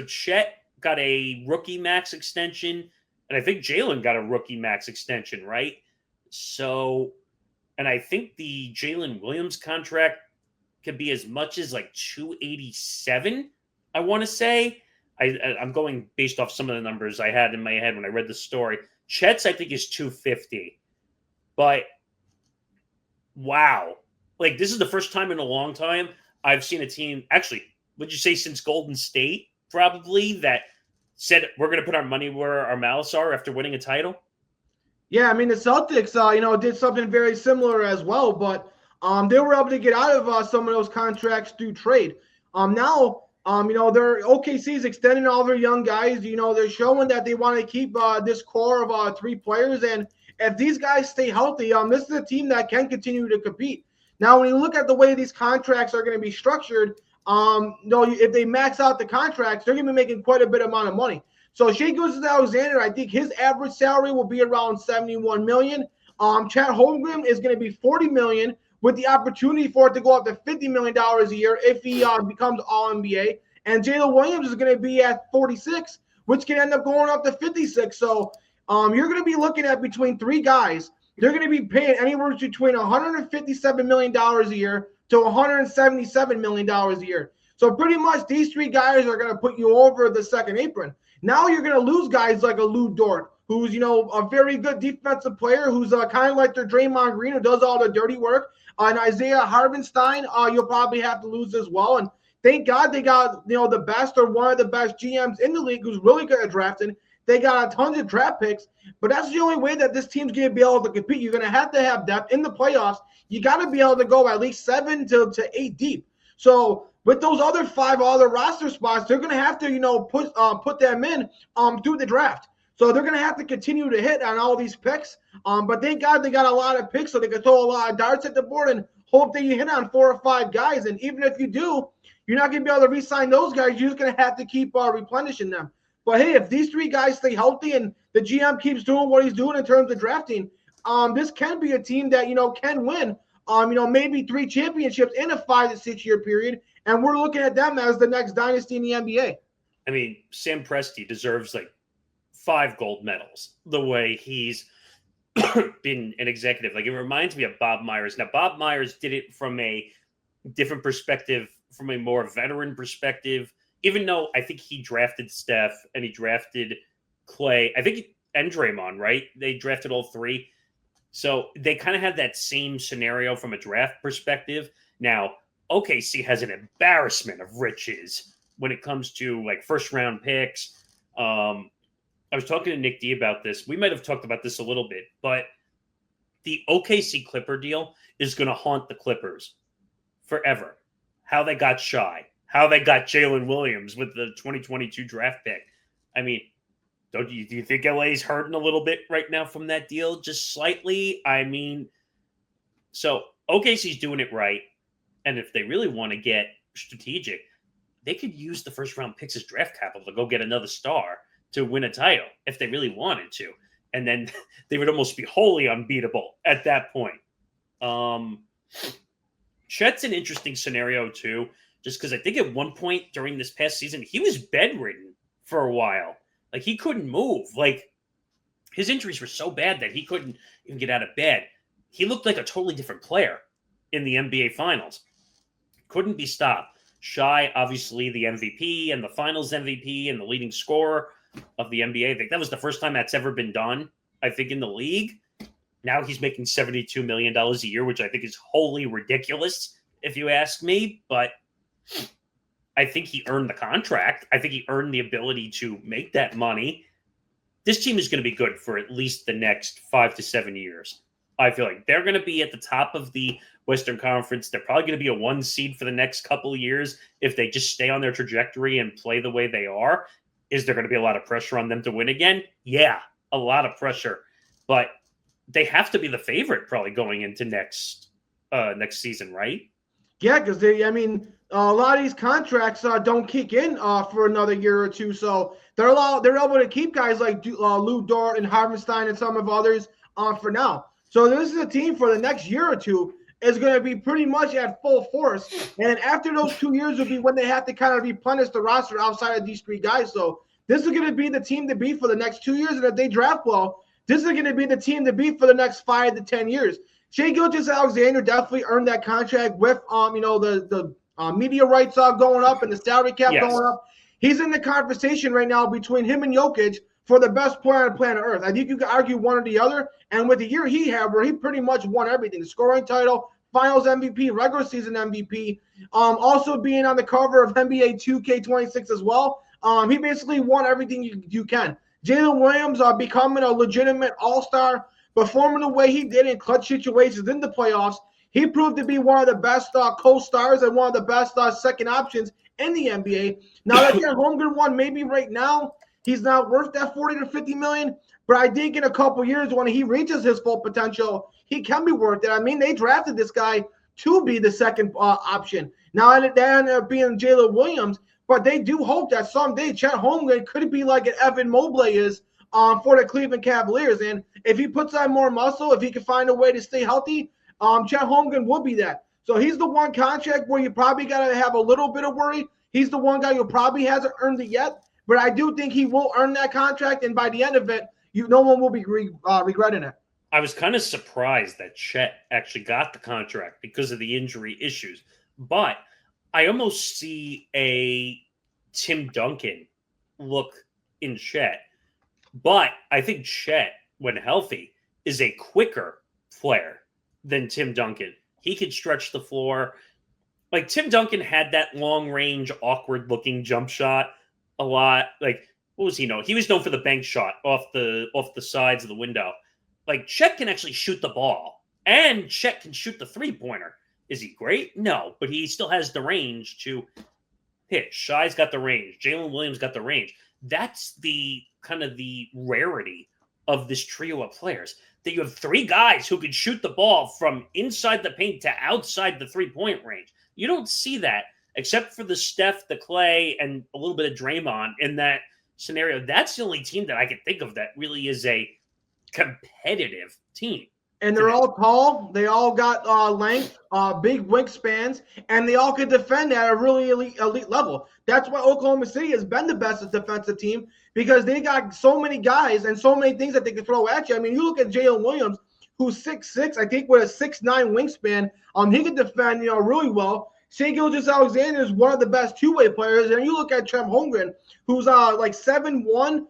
Chet got a rookie max extension, and I think Jalen got a rookie max extension, right? So, And I think the Jalen Williams contract could be as much as like 287, I want to say. I'm going based off some of the numbers I had in my head when I read the story. Chet's, I think, is 250. But wow. Like, this is the first time in a long time I've seen a team, actually, would you say since Golden State, probably, that said we're going to put our money where our mouths are after winning a title? Yeah, I mean, the Celtics, did something very similar as well, but they were able to get out of some of those contracts through trade. Now, their OKC is extending all their young guys. They're showing that they want to keep this core of 3 players. And if these guys stay healthy, this is a team that can continue to compete. Now, when you look at the way these contracts are going to be structured, if they max out the contracts, they're going to be making quite a bit amount of money. So Shai Gilgeous-Alexander, I think his average salary will be around $71 million. Chet Holmgren is going to be $40 million, with the opportunity for it to go up to $50 million a year if he becomes All-NBA. And Jalen Williams is going to be at 46, which can end up going up to 56. So you're going to be looking at between 3 guys. They're going to be paying anywhere between $157 million a year to $177 million a year. So pretty much these 3 guys are going to put you over the second apron. Now you're going to lose guys like a Lou Dort, who's, a very good defensive player, who's kind of like their Draymond Green, who does all the dirty work. And Isaiah Hartenstein, you'll probably have to lose as well. And thank God they got, the best or one of the best GMs in the league who's really good at drafting. They got tons of draft picks, but that's the only way that this team's going to be able to compete. You're going to have depth in the playoffs. You got to be able to go at least 7 to 8 deep. So with those other 5 other roster spots, they're going to have to, put them in through the draft. So they're going to have to continue to hit on all these picks. But thank God they got a lot of picks so they can throw a lot of darts at the board and hope that you hit on 4 or 5 guys. And even if you do, you're not going to be able to re-sign those guys. You're just going to have to keep replenishing them. But, hey, if these 3 guys stay healthy and the GM keeps doing what he's doing in terms of drafting, this can be a team that, can win, maybe 3 championships in a 5 to 6 year period. And we're looking at them as the next dynasty in the NBA. I mean, Sam Presti deserves like 5 gold medals the way he's been an executive. Like, it reminds me of Bob Myers. Now, Bob Myers did it from a different perspective, from a more veteran perspective, even though I think he drafted Steph and he drafted Clay, I think, and Draymond, right? They drafted all 3. So they kind of had that same scenario from a draft perspective. Now, OKC has an embarrassment of riches when it comes to like first round picks. I was talking to Nick D about this. We might have talked about this a little bit, but the OKC Clipper deal is going to haunt the Clippers forever. How they got Shai, how they got Jalen Williams with the 2022 draft pick. I mean, do you think LA's hurting a little bit right now from that deal? Just slightly? I mean, so OKC's doing it right. And if they really want to get strategic, they could use the first round picks as draft capital to go get another star to win a title if they really wanted to. And then they would almost be wholly unbeatable at that point. Chet's an interesting scenario too, just because I think at one point during this past season, he was bedridden for a while. Like, he couldn't move. Like, his injuries were so bad that he couldn't even get out of bed. He looked like a totally different player in the NBA Finals. Couldn't be stopped. Shai, obviously the MVP and the Finals MVP and the leading scorer of the NBA. I think that was the first time that's ever been done, I think, in the league. Now he's making $72 million a year, which I think is wholly ridiculous, if you ask me. But I think he earned the contract. I think he earned the ability to make that money. This team is going to be good for at least the next 5 to 7 years. I feel like they're going to be at the top of the Western Conference. They're probably going to be a 1 seed for the next couple of years if they just stay on their trajectory and play the way they are. Is there going to be a lot of pressure on them to win again? Yeah, a lot of pressure. But they have to be the favorite probably going into next season, right? Yeah, because a lot of these contracts don't kick in for another year or two. So they're able to keep guys like Lou Dort and Hartenstein and some of others for now. So this is a team for the next year or two is going to be pretty much at full force. And after those 2 years will be when they have to kind of replenish the roster outside of these 3 guys. So this is going to be the team to beat for the next 2 years. And if they draft well, this is going to be the team to beat for the next 5 to 10 years. Shai Gilgeous-Alexander definitely earned that contract with the media rights going up and the salary cap going up. He's in the conversation right now between him and Jokic for the best player on planet Earth. I think you could argue one or the other. And with the year he had, where he pretty much won everything, the scoring title, Finals MVP, regular season MVP, also being on the cover of NBA 2K26 as well. He basically won everything you can. Jalen Williams becoming a legitimate all-star, performing the way he did in clutch situations in the playoffs. He proved to be one of the best co-stars and one of the best second options in the NBA. Now that Holmgren one, maybe right now he's not worth that 40 to 50 million, but I think in a couple years when he reaches his full potential, he can be worth it. I mean, they drafted this guy to be the second option. Now they ended up being Jalen Williams, but they do hope that someday Chet Holmgren could be like an Evan Mobley is for the Cleveland Cavaliers. And if he puts on more muscle, if he can find a way to stay healthy, Chet Holmgren will be that. So he's the one contract where you probably got to have a little bit of worry. He's the one guy who probably hasn't earned it yet, but I do think he will earn that contract, and by the end of it, no one will be regretting it. I was kind of surprised that Chet actually got the contract because of the injury issues, but I almost see a Tim Duncan look in Chet. But I think Chet, when healthy, is a quicker player than Tim Duncan. He can stretch the floor. Like Tim Duncan had that long-range, awkward-looking jump shot a lot. Like, what was he known? He was known for the bank shot off the sides of the window. Like, Chet can actually shoot the ball, and Chet can shoot the three-pointer. Is he great? No, but he still has the range to hit. Shai's got the range. Jalen Williams got the range. That's the kind of the rarity of this trio of players, that you have three guys who can shoot the ball from inside the paint to outside the three-point range. You don't see that except for the Steph, the Clay, and a little bit of Draymond in that scenario. That's the only team that I can think of that really is a competitive team. And they're all tall. They all got length, big wingspans, and they all can defend at a really elite level. That's why Oklahoma City has been the best defensive team, because they got so many guys and so many things that they can throw at you. I mean, you look at Jalen Williams, who's 6'6", I think with a 6'9" wingspan. He can defend, really well. Shai Gilgeous-Alexander is one of the best two-way players. And you look at Chet Holmgren, who's like 7'1",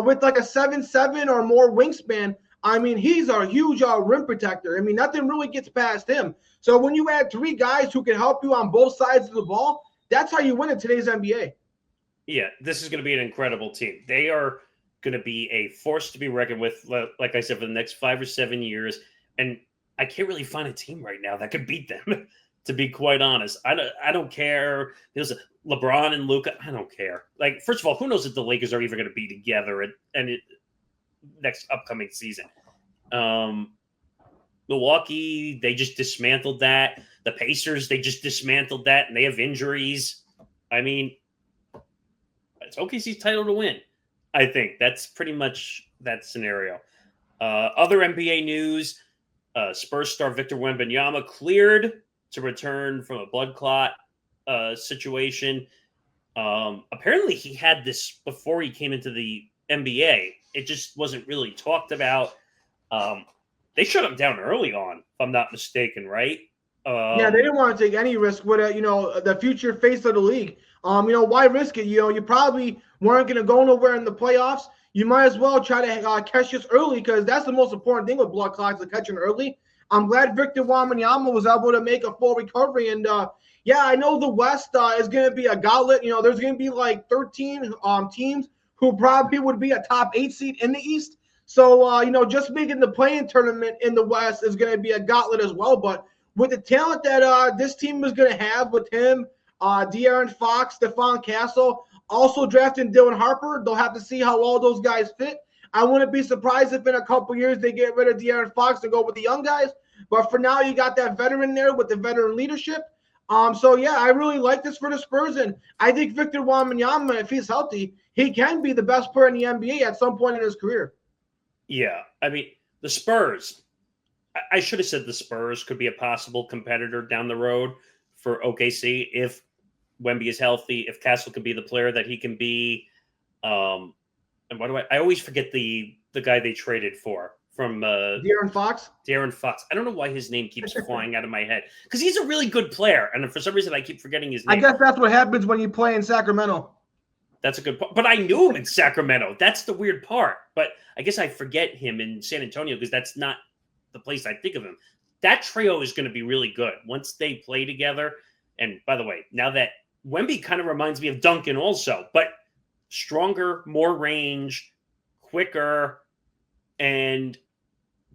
with like a 7'7" or more wingspan. I mean, he's a huge rim protector. I mean, nothing really gets past him. So when you add three guys who can help you on both sides of the ball, that's how you win in today's NBA. Yeah, this is going to be an incredible team. They are going to be a force to be reckoned with, like I said, for the next 5 or 7 years. And I can't really find a team right now that could beat them, to be quite honest. I don't care. There's LeBron and Luka. I don't care. Like, first of all, who knows if the Lakers are even going to be together next upcoming season. Milwaukee, they just dismantled that. The Pacers, they just dismantled that, and they have injuries. I mean, it's OKC's title to win. I think that's pretty much that scenario. Other NBA news, Spurs star Victor Wembanyama cleared to return from a blood clot situation. Apparently he had this before he came into the NBA. It just wasn't really talked about. They shut him down early on, if I'm not mistaken, right? Yeah, they didn't want to take any risk with it, the future face of the league. Why risk it? You probably weren't going to go nowhere in the playoffs. You might as well try to catch this early, because that's the most important thing with blood clots, is catching early. I'm glad Victor Wembanyama was able to make a full recovery. And, I know the West is going to be a gauntlet. There's going to be like 13 teams who probably would be a top 8 seed in the East. So, just making the play-in tournament in the West is going to be a gauntlet as well. But with the talent that this team is going to have with him, De'Aaron Fox, Stephon Castle, also drafting Dylan Harper, they'll have to see how all those guys fit. I wouldn't be surprised if in a couple years they get rid of De'Aaron Fox and go with the young guys. But for now, you got that veteran there with the veteran leadership. I really like this for the Spurs. And I think Victor Wembanyama, if he's healthy, he can be the best player in the NBA at some point in his career. Yeah, I mean, the Spurs, I should have said the Spurs could be a possible competitor down the road for OKC if Wemby is healthy, if Castle could be the player that he can be. And why do I always forget the guy they traded for from De'Aaron Fox. De'Aaron Fox. I don't know why his name keeps flying out of my head because he's a really good player, and for some reason I keep forgetting his name. I guess that's what happens when you play in Sacramento. That's a good part. But I knew him in Sacramento. That's the weird part. But I guess I forget him in San Antonio because that's not the place I think of him. That trio is going to be really good once they play together. And by the way, now that Wemby kind of reminds me of Duncan also, but stronger, more range, quicker, and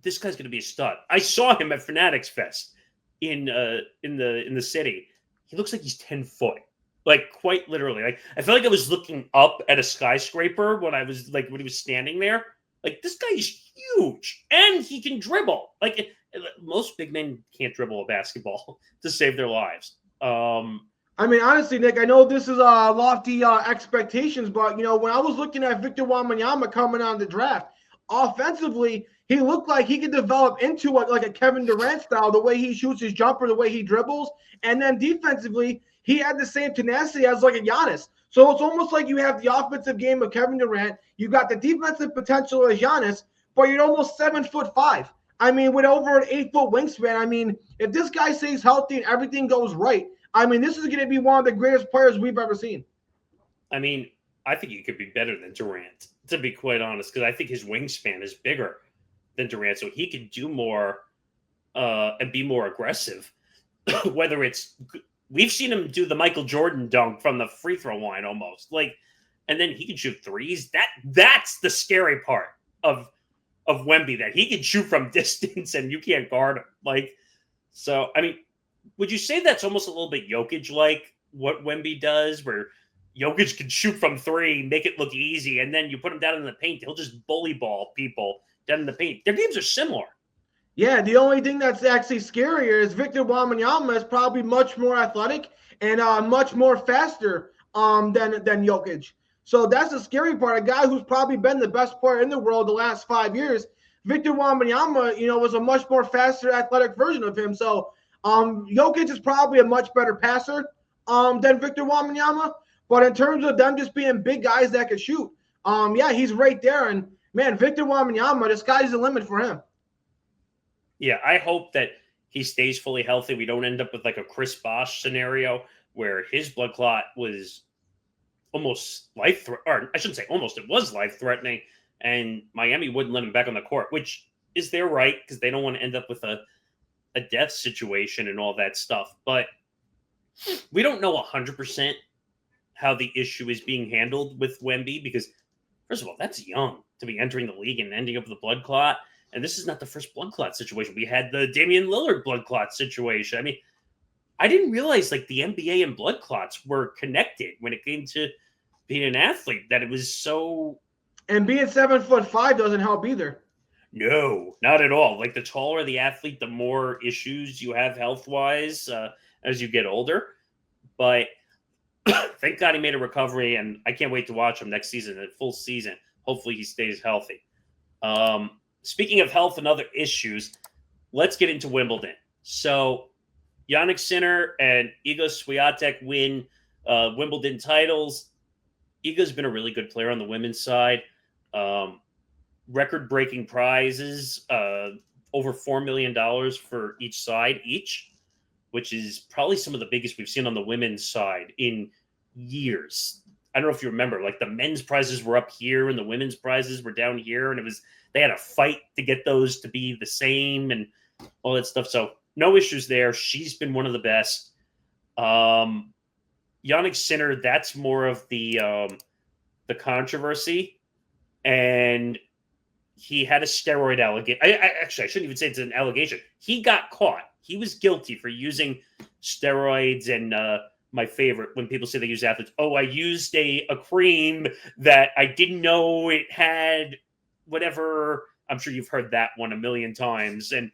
this guy's going to be a stud. I saw him at Fanatics Fest in the city. He looks like he's 10 foot. Like quite literally, like I felt like I was looking up at a skyscraper when he was standing there. Like this guy is huge, and he can dribble. Like most big men can't dribble a basketball to save their lives. I mean, honestly, Nick, I know this is lofty expectations, but when I was looking at Victor Wembanyama coming on the draft, offensively, he looked like he could develop into like a Kevin Durant style, the way he shoots his jumper, the way he dribbles, and then defensively, he had the same tenacity as like a Giannis. So it's almost like you have the offensive game of Kevin Durant. You got the defensive potential as Giannis, but you're almost 7'5". I mean, with over an 8-foot wingspan. I mean, if this guy stays healthy and everything goes right, I mean, this is going to be one of the greatest players we've ever seen. I mean, I think he could be better than Durant, to be quite honest, because I think his wingspan is bigger than Durant, so he could do more and be more aggressive. Whether it's we've seen him do the Michael Jordan dunk from the free throw line almost, like, and then he can shoot threes. That's the scary part of Wemby, that he can shoot from distance and you can't guard him. Like, so I mean, would you say that's almost a little bit Jokic-like what Wemby does, where Jokic can shoot from three, make it look easy, and then you put him down in the paint, he'll just bully ball people down in the paint. Their games are similar. Yeah, the only thing that's actually scarier is Victor Wembanyama is probably much more athletic and much more faster than Jokic. So that's the scary part. A guy who's probably been the best player in the world the last 5 years, Victor Wembanyama, was a much more faster, athletic version of him. So Jokic is probably a much better passer than Victor Wembanyama. But in terms of them just being big guys that can shoot, yeah, he's right there. And man, Victor Wembanyama, the sky's the limit for him. Yeah, I hope that he stays fully healthy. We don't end up with like a Chris Bosh scenario where his blood clot was almost or I shouldn't say almost, it was life-threatening, and Miami wouldn't let him back on the court, which is their right because they don't want to end up with a death situation and all that stuff. But we don't know 100% how the issue is being handled with Wemby because, first of all, that's young to be entering the league and ending up with a blood clot. And this is not the first blood clot situation. We had the Damian Lillard blood clot situation. I mean, I didn't realize like the NBA and blood clots were connected when it came to being an athlete, that it was so. And being 7'5" doesn't help either. No, not at all. Like the taller the athlete, the more issues you have health-wise as you get older. But thank God he made a recovery, and I can't wait to watch him next season, a full season. Hopefully he stays healthy. Speaking of health and other issues, let's get into Wimbledon. So Jannik Sinner and Iga Swiatek win Wimbledon titles. Iga's been a really good player on the women's side. Record-breaking prizes, over $4 million for each side, which is probably some of the biggest we've seen on the women's side in years. I don't know if you remember, like the men's prizes were up here and the women's prizes were down here, and they had a fight to get those to be the same and all that stuff. So no issues there. She's been one of the best. Jannik Sinner, that's more of the controversy, and he had a steroid allegation. I shouldn't even say it's an allegation. He got caught. He was guilty for using steroids, and my favorite when people say they use athletes. Oh, I used a cream that I didn't know it had whatever. I'm sure you've heard that one a million times. And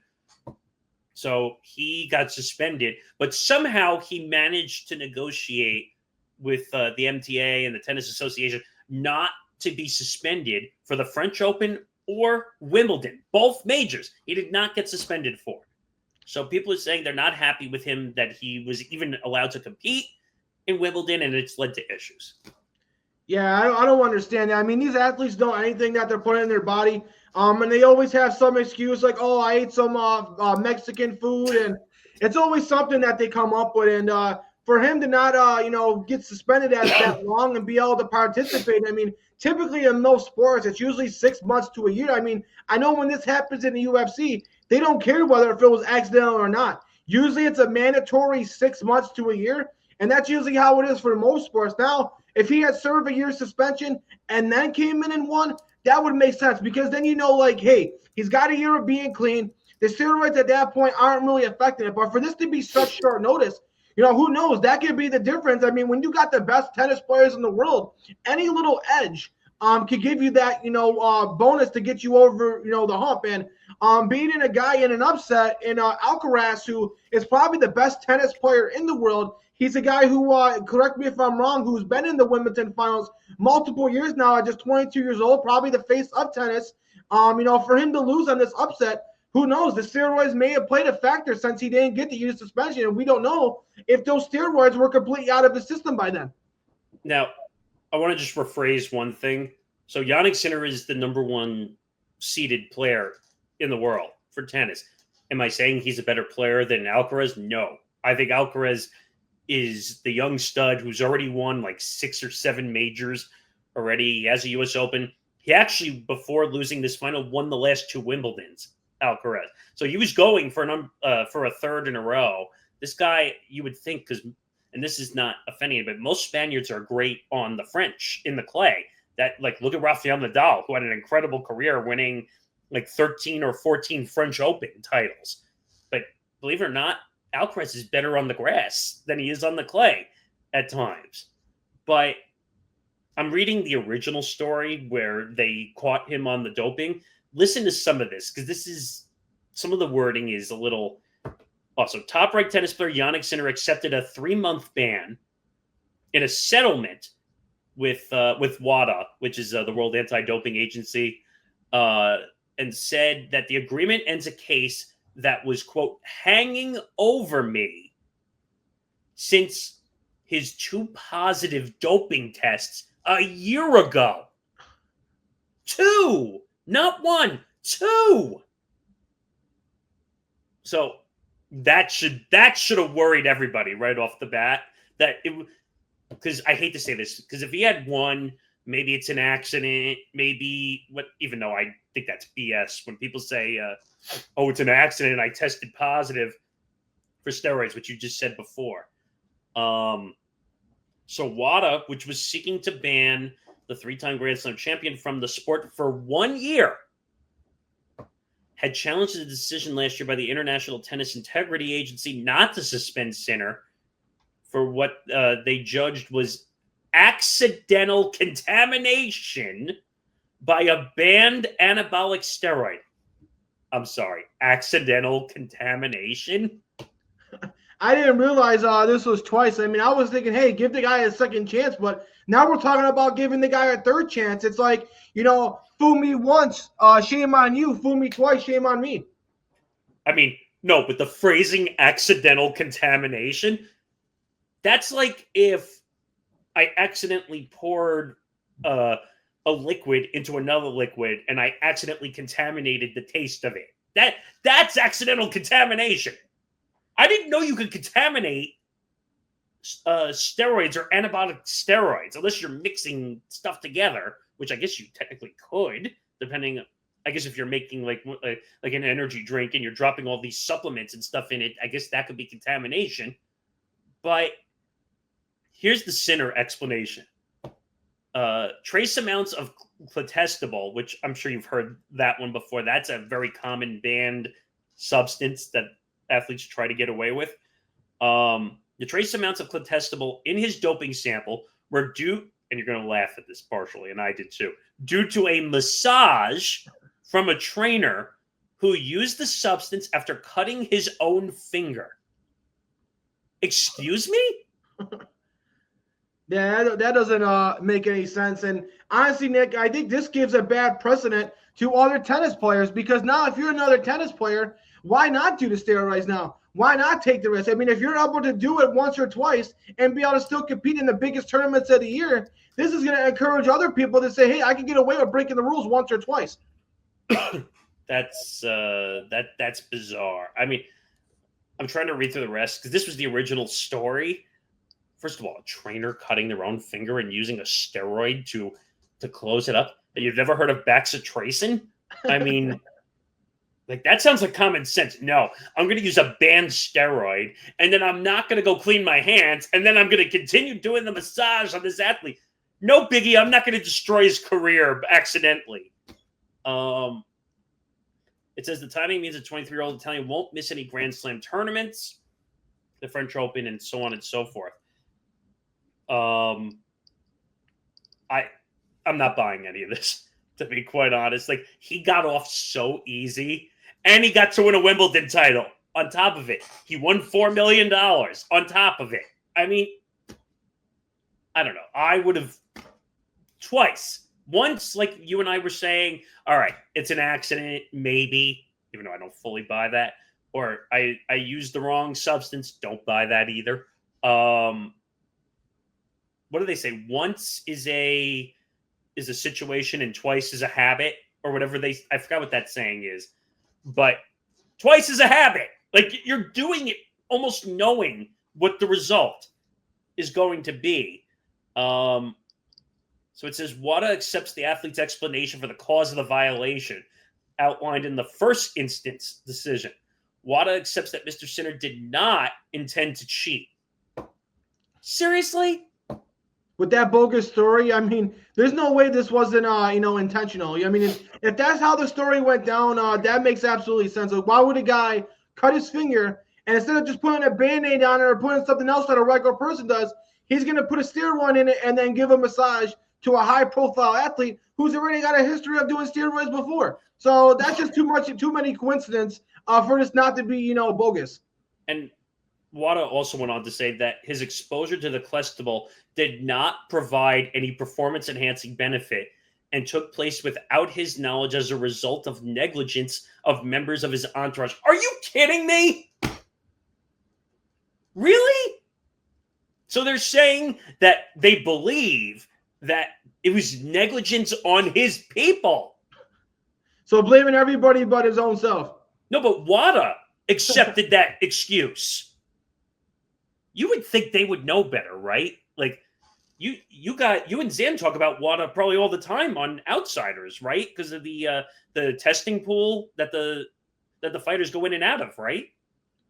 so he got suspended, but somehow he managed to negotiate with the MTA and the Tennis Association not to be suspended for the French Open or Wimbledon, both majors. He did not get suspended for. So people are saying they're not happy with him that he was even allowed to compete in Wimbledon, and it's led to issues. Yeah, I don't understand that. I mean, these athletes know anything that they're putting in their body. And they always have some excuse like, oh, I ate some Mexican food, and it's always something that they come up with. And for him to not, get suspended as that long and be able to participate, I mean, typically in most sports, it's usually 6 months to a year. I mean, I know when this happens in the UFC, they don't care whether if it was accidental or not. Usually it's a mandatory 6 months to a year, and that's usually how it is for most sports. Now, if he had served a year's suspension and then came in and won, that would make sense because then like, hey, he's got a year of being clean. The steroids at that point aren't really affecting it. But for this to be such short notice, who knows? That could be the difference. I mean, when you got the best tennis players in the world, any little edge could give you that, bonus to get you over, the hump. And beating a guy in an upset in Alcaraz, who is probably the best tennis player in the world. He's a guy who, correct me if I'm wrong, who's been in the Wimbledon finals multiple years now at just 22 years old, probably the face of tennis. For him to lose on this upset, who knows? The steroids may have played a factor since he didn't get the year's suspension, and we don't know if those steroids were completely out of the system by then. Now, I want to just rephrase one thing. So Jannik Sinner is the number one seeded player in the world for tennis. Am I saying he's a better player than Alcaraz? No. I think Alcaraz is the young stud who's already won like 6 or 7 majors already. He has a U.S. Open. He actually, before losing this final, won the last 2 Wimbledons, Alcaraz. So he was going for a third in a row. This guy, you would think, and this is not offending, but most Spaniards are great on the French in the clay. Look at Rafael Nadal, who had an incredible career winning like 13 or 14 French Open titles. But believe it or not, Alcaraz is better on the grass than he is on the clay at times. But I'm reading the original story where they caught him on the doping. Listen to some of this, because some of the wording is a little. Also, top-ranked tennis player Jannik Sinner accepted a 3-month ban in a settlement with WADA, which is the World Anti-Doping Agency, and said that the agreement ends a case that was, quote, hanging over me since his 2 positive doping tests a year ago. 2, not 1, 2. So that should have worried everybody right off the bat. Because I hate to say this, because if he had 1, maybe it's an accident, even though I think that's BS when people say, it's an accident, I tested positive for steroids, which you just said before. So WADA, which was seeking to ban the 3-time Grand Slam champion from the sport for 1 year, had challenged the decision last year by the International Tennis Integrity Agency not to suspend Sinner for what they judged was accidental contamination by a banned anabolic steroid. I'm sorry, accidental contamination? I didn't realize this was twice. I mean, I was thinking, hey, give the guy a second chance, but now we're talking about giving the guy a third chance. It's like, fool me once, shame on you. Fool me twice, shame on me. I mean, no, but the phrasing accidental contamination, that's like if I accidentally poured a liquid into another liquid and I accidentally contaminated the taste of it. That's accidental contamination. I didn't know you could contaminate steroids or anabolic steroids unless you're mixing stuff together, which I guess you technically could, depending. I guess if you're making like an energy drink and you're dropping all these supplements and stuff in it, I guess that could be contamination. But here's the Sinner explanation. Trace amounts of clotestable, which I'm sure you've heard that one before. That's a very common banned substance that athletes try to get away with. The trace amounts of clotestable in his doping sample were due, and you're going to laugh at this partially, and I did too, due to a massage from a trainer who used the substance after cutting his own finger. Excuse me? Yeah, that doesn't make any sense. And honestly, Nick, I think this gives a bad precedent to other tennis players, because now if you're another tennis player, why not do the steroids now? Why not take the risk? I mean, if you're able to do it once or twice and be able to still compete in the biggest tournaments of the year, this is going to encourage other people to say, hey, I can get away with breaking the rules once or twice. That's bizarre. I mean, I'm trying to read through the rest because this was the original story. First of all, a trainer cutting their own finger and using a steroid to close it up. And you've never heard of bacitracin? I mean, like that sounds like common sense. No, I'm going to use a banned steroid, and then I'm not going to go clean my hands, and then I'm going to continue doing the massage on this athlete. No biggie. I'm not going to destroy his career accidentally. It says the timing means a 23-year-old Italian won't miss any Grand Slam tournaments, the French Open, and so on and so forth. I'm not buying any of this, to be quite honest. Like, he got off so easy, and he got to win a Wimbledon title on top of it. He won $4 million on top of it. I mean, I don't know. I would have twice. Once, like you and I were saying, all right, it's an accident, maybe, even though I don't fully buy that. Or I used the wrong substance. Don't buy that either. What do they say? Once is a situation and twice is a habit, or whatever I forgot what that saying is. But twice is a habit. Like, you're doing it almost knowing what the result is going to be. So it says WADA accepts the athlete's explanation for the cause of the violation outlined in the first instance decision. WADA accepts that Mr. Sinner did not intend to cheat. Seriously? With that bogus story, I mean, there's no way this wasn't, intentional. I mean, if that's how the story went down, that makes absolutely sense. Like, why would a guy cut his finger, and instead of just putting a Band-Aid on it or putting something else that a regular person does, he's going to put a steroid in it and then give a massage to a high-profile athlete who's already got a history of doing steroids before. So that's just too many coincidence for this not to be, bogus. And WADA also went on to say that his exposure to the collectible did not provide any performance-enhancing benefit and took place without his knowledge as a result of negligence of members of his entourage. Are you kidding me? Really? So they're saying that they believe that it was negligence on his people. So blaming everybody but his own self. No, but WADA accepted that excuse. You would think they would know better, right? Like, you and Zan talk about WADA probably all the time on Outsiders, right? Because of the testing pool that the fighters go in and out of, right?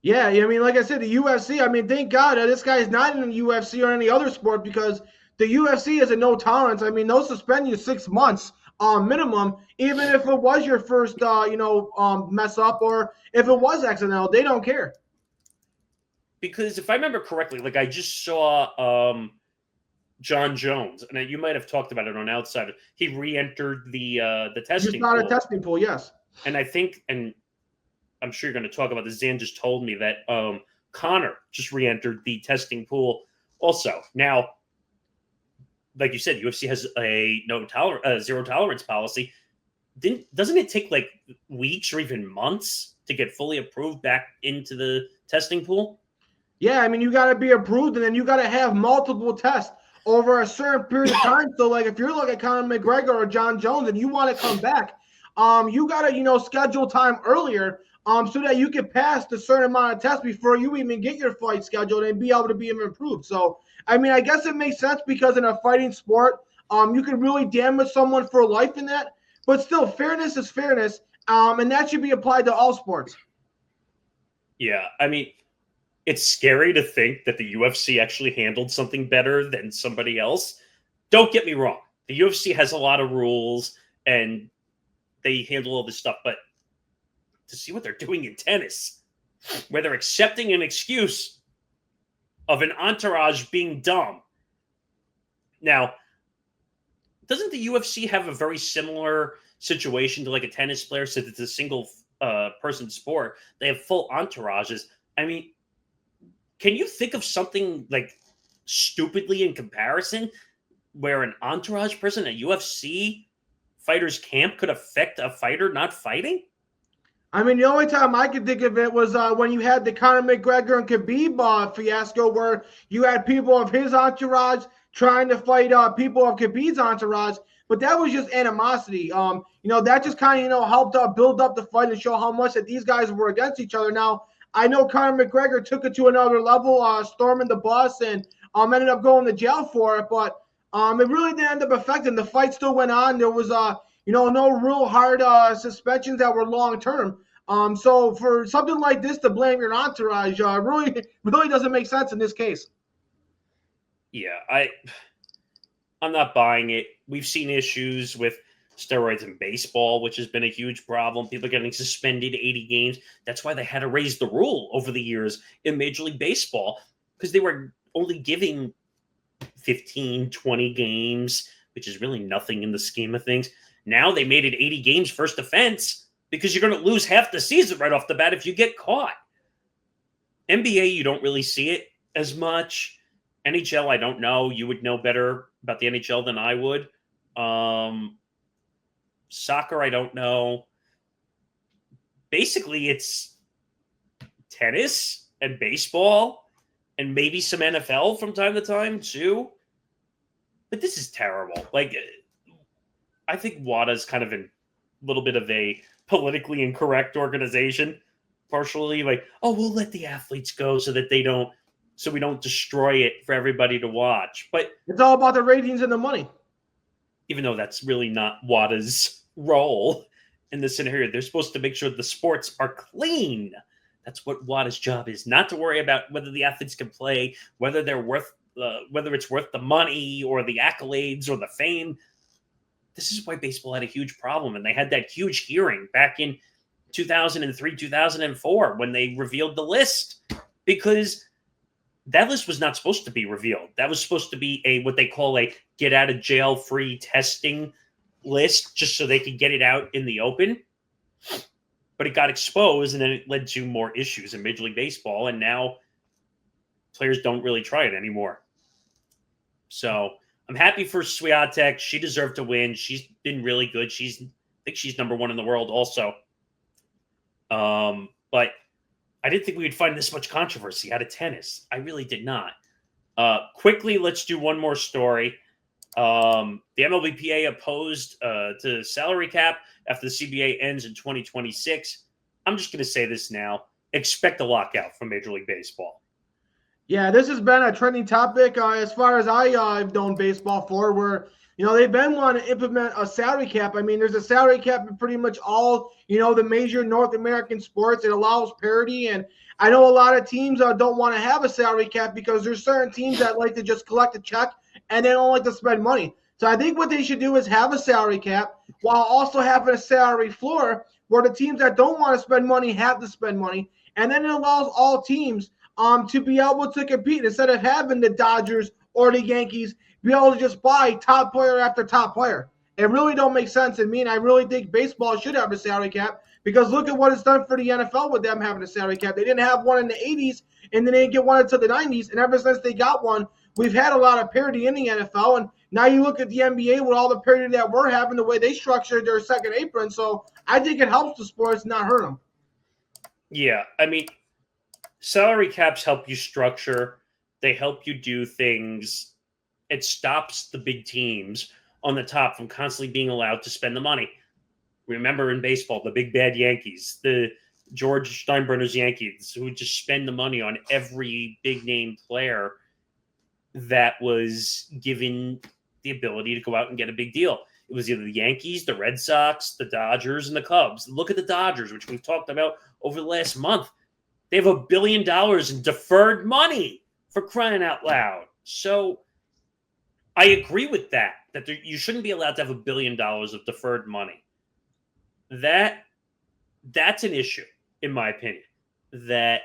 Yeah, I mean, like I said, the UFC, I mean, thank God this guy is not in the UFC or any other sport, because the UFC is a no tolerance. I mean, they'll suspend you 6 months minimum, even if it was your first, mess up, or if it was accidental. They don't care. Because if I remember correctly, like, I just saw John Jones, and you might have talked about it on Outsider. He re-entered the testing pool. Just not a testing pool, yes. And I think, and I'm sure you're going to talk about this, Zan just told me that Connor just re-entered the testing pool also. Now, like you said, UFC has a zero tolerance policy. Doesn't it take like weeks or even months to get fully approved back into the testing pool? Yeah, I mean, you got to be approved, and then you got to have multiple tests over a certain period of time. So, like, if you're looking at Conor McGregor or John Jones and you want to come back, you got to, schedule time earlier so that you can pass the certain amount of tests before you even get your fight scheduled and be able to be improved. So, I mean, I guess it makes sense, because in a fighting sport, you can really damage someone for life in that. But still, fairness is fairness, and that should be applied to all sports. Yeah, I mean, it's scary to think that the UFC actually handled something better than somebody else. Don't get me wrong. The UFC has a lot of rules, and they handle all this stuff. But to see what they're doing in tennis, where they're accepting an excuse of an entourage being dumb. Now, doesn't the UFC have a very similar situation to like a tennis player, since it's a single person sport? They have full entourages. I mean, can you think of something like stupidly in comparison where an entourage person at UFC fighters camp could affect a fighter not fighting? I mean, the only time I could think of it was when you had the Conor McGregor and Khabib fiasco, where you had people of his entourage trying to fight people of Khabib's entourage. But that was just animosity. That just kind of, helped build up the fight and show how much that these guys were against each other. Now, I know Conor McGregor took it to another level, storming the bus and ended up going to jail for it. But it really didn't end up affecting. The fight still went on. There was, no real hard suspensions that were long term. So for something like this to blame your entourage really doesn't make sense in this case. Yeah, I'm not buying it. We've seen issues with steroids in baseball, which has been a huge problem. People are getting suspended 80 games. That's why they had to raise the rule over the years in Major League Baseball, because they were only giving 15, 20 games, which is really nothing in the scheme of things. Now they made it 80 games first offense because you're going to lose half the season right off the bat if you get caught. NBA, you don't really see it as much. NHL, I don't know. You would know better about the NHL than I would. Soccer, I don't know. Basically, it's tennis and baseball and maybe some NFL from time to time, too. But this is terrible. Like, I think WADA's kind of a little bit of a politically incorrect organization. Partially like, oh, we'll let the athletes go so we don't destroy it for everybody to watch. But it's all about the ratings and the money. Even though that's really not WADA's role in this scenario, they're supposed to make sure the sports are clean. That's what WADA's job is, not to worry about whether the athletes can play, whether they're worth, whether it's worth the money or the accolades or the fame. This is why baseball had a huge problem, and they had that huge hearing back in 2003, 2004 when they revealed the list, because that list was not supposed to be revealed. That was supposed to be what they call a get out of jail free testing list, just so they could get it out in the open. But it got exposed, and then it led to more issues in Major League Baseball, and now players don't really try it anymore. So I'm happy for Swiatek. She deserved to win. She's been really good. I think she's number one in the world also. But I didn't think we would find this much controversy out of tennis. I really did not. Quickly, let's do one more story. The MLBPA opposed to salary cap after the CBA ends in 2026. I'm just going to say this now. Expect a lockout from Major League Baseball. Yeah, this has been a trending topic as far as I've known baseball for, where, they've been wanting to implement a salary cap. I mean, there's a salary cap in pretty much all, the major North American sports. It allows parity. And I know a lot of teams don't want to have a salary cap because there's certain teams that like to just collect a check and they don't like to spend money. So I think what they should do is have a salary cap while also having a salary floor where the teams that don't want to spend money have to spend money. And then it allows all teams to be able to compete instead of having the Dodgers or the Yankees be able to just buy top player after top player. It really don't make sense to me, and I really think baseball should have a salary cap because look at what it's done for the NFL with them having a salary cap. They didn't have one in the 80s, and then they didn't get one until the 90s, and ever since they got one, we've had a lot of parity in the NFL, and now you look at the NBA with all the parity that we're having, the way they structured their second apron, so I think it helps the sports, not hurt them. Yeah, I mean, salary caps help you structure. They help you do things. It stops the big teams on the top from constantly being allowed to spend the money. Remember in baseball, the big bad Yankees, the George Steinbrenner's Yankees, who would just spend the money on every big name player that was given the ability to go out and get a big deal. It was either the Yankees, the Red Sox, the Dodgers, and the Cubs. Look at the Dodgers, which we've talked about over the last month. They have $1 billion in deferred money, for crying out loud. So I agree with that you shouldn't be allowed to have $1 billion of deferred money. That's an issue, in my opinion, that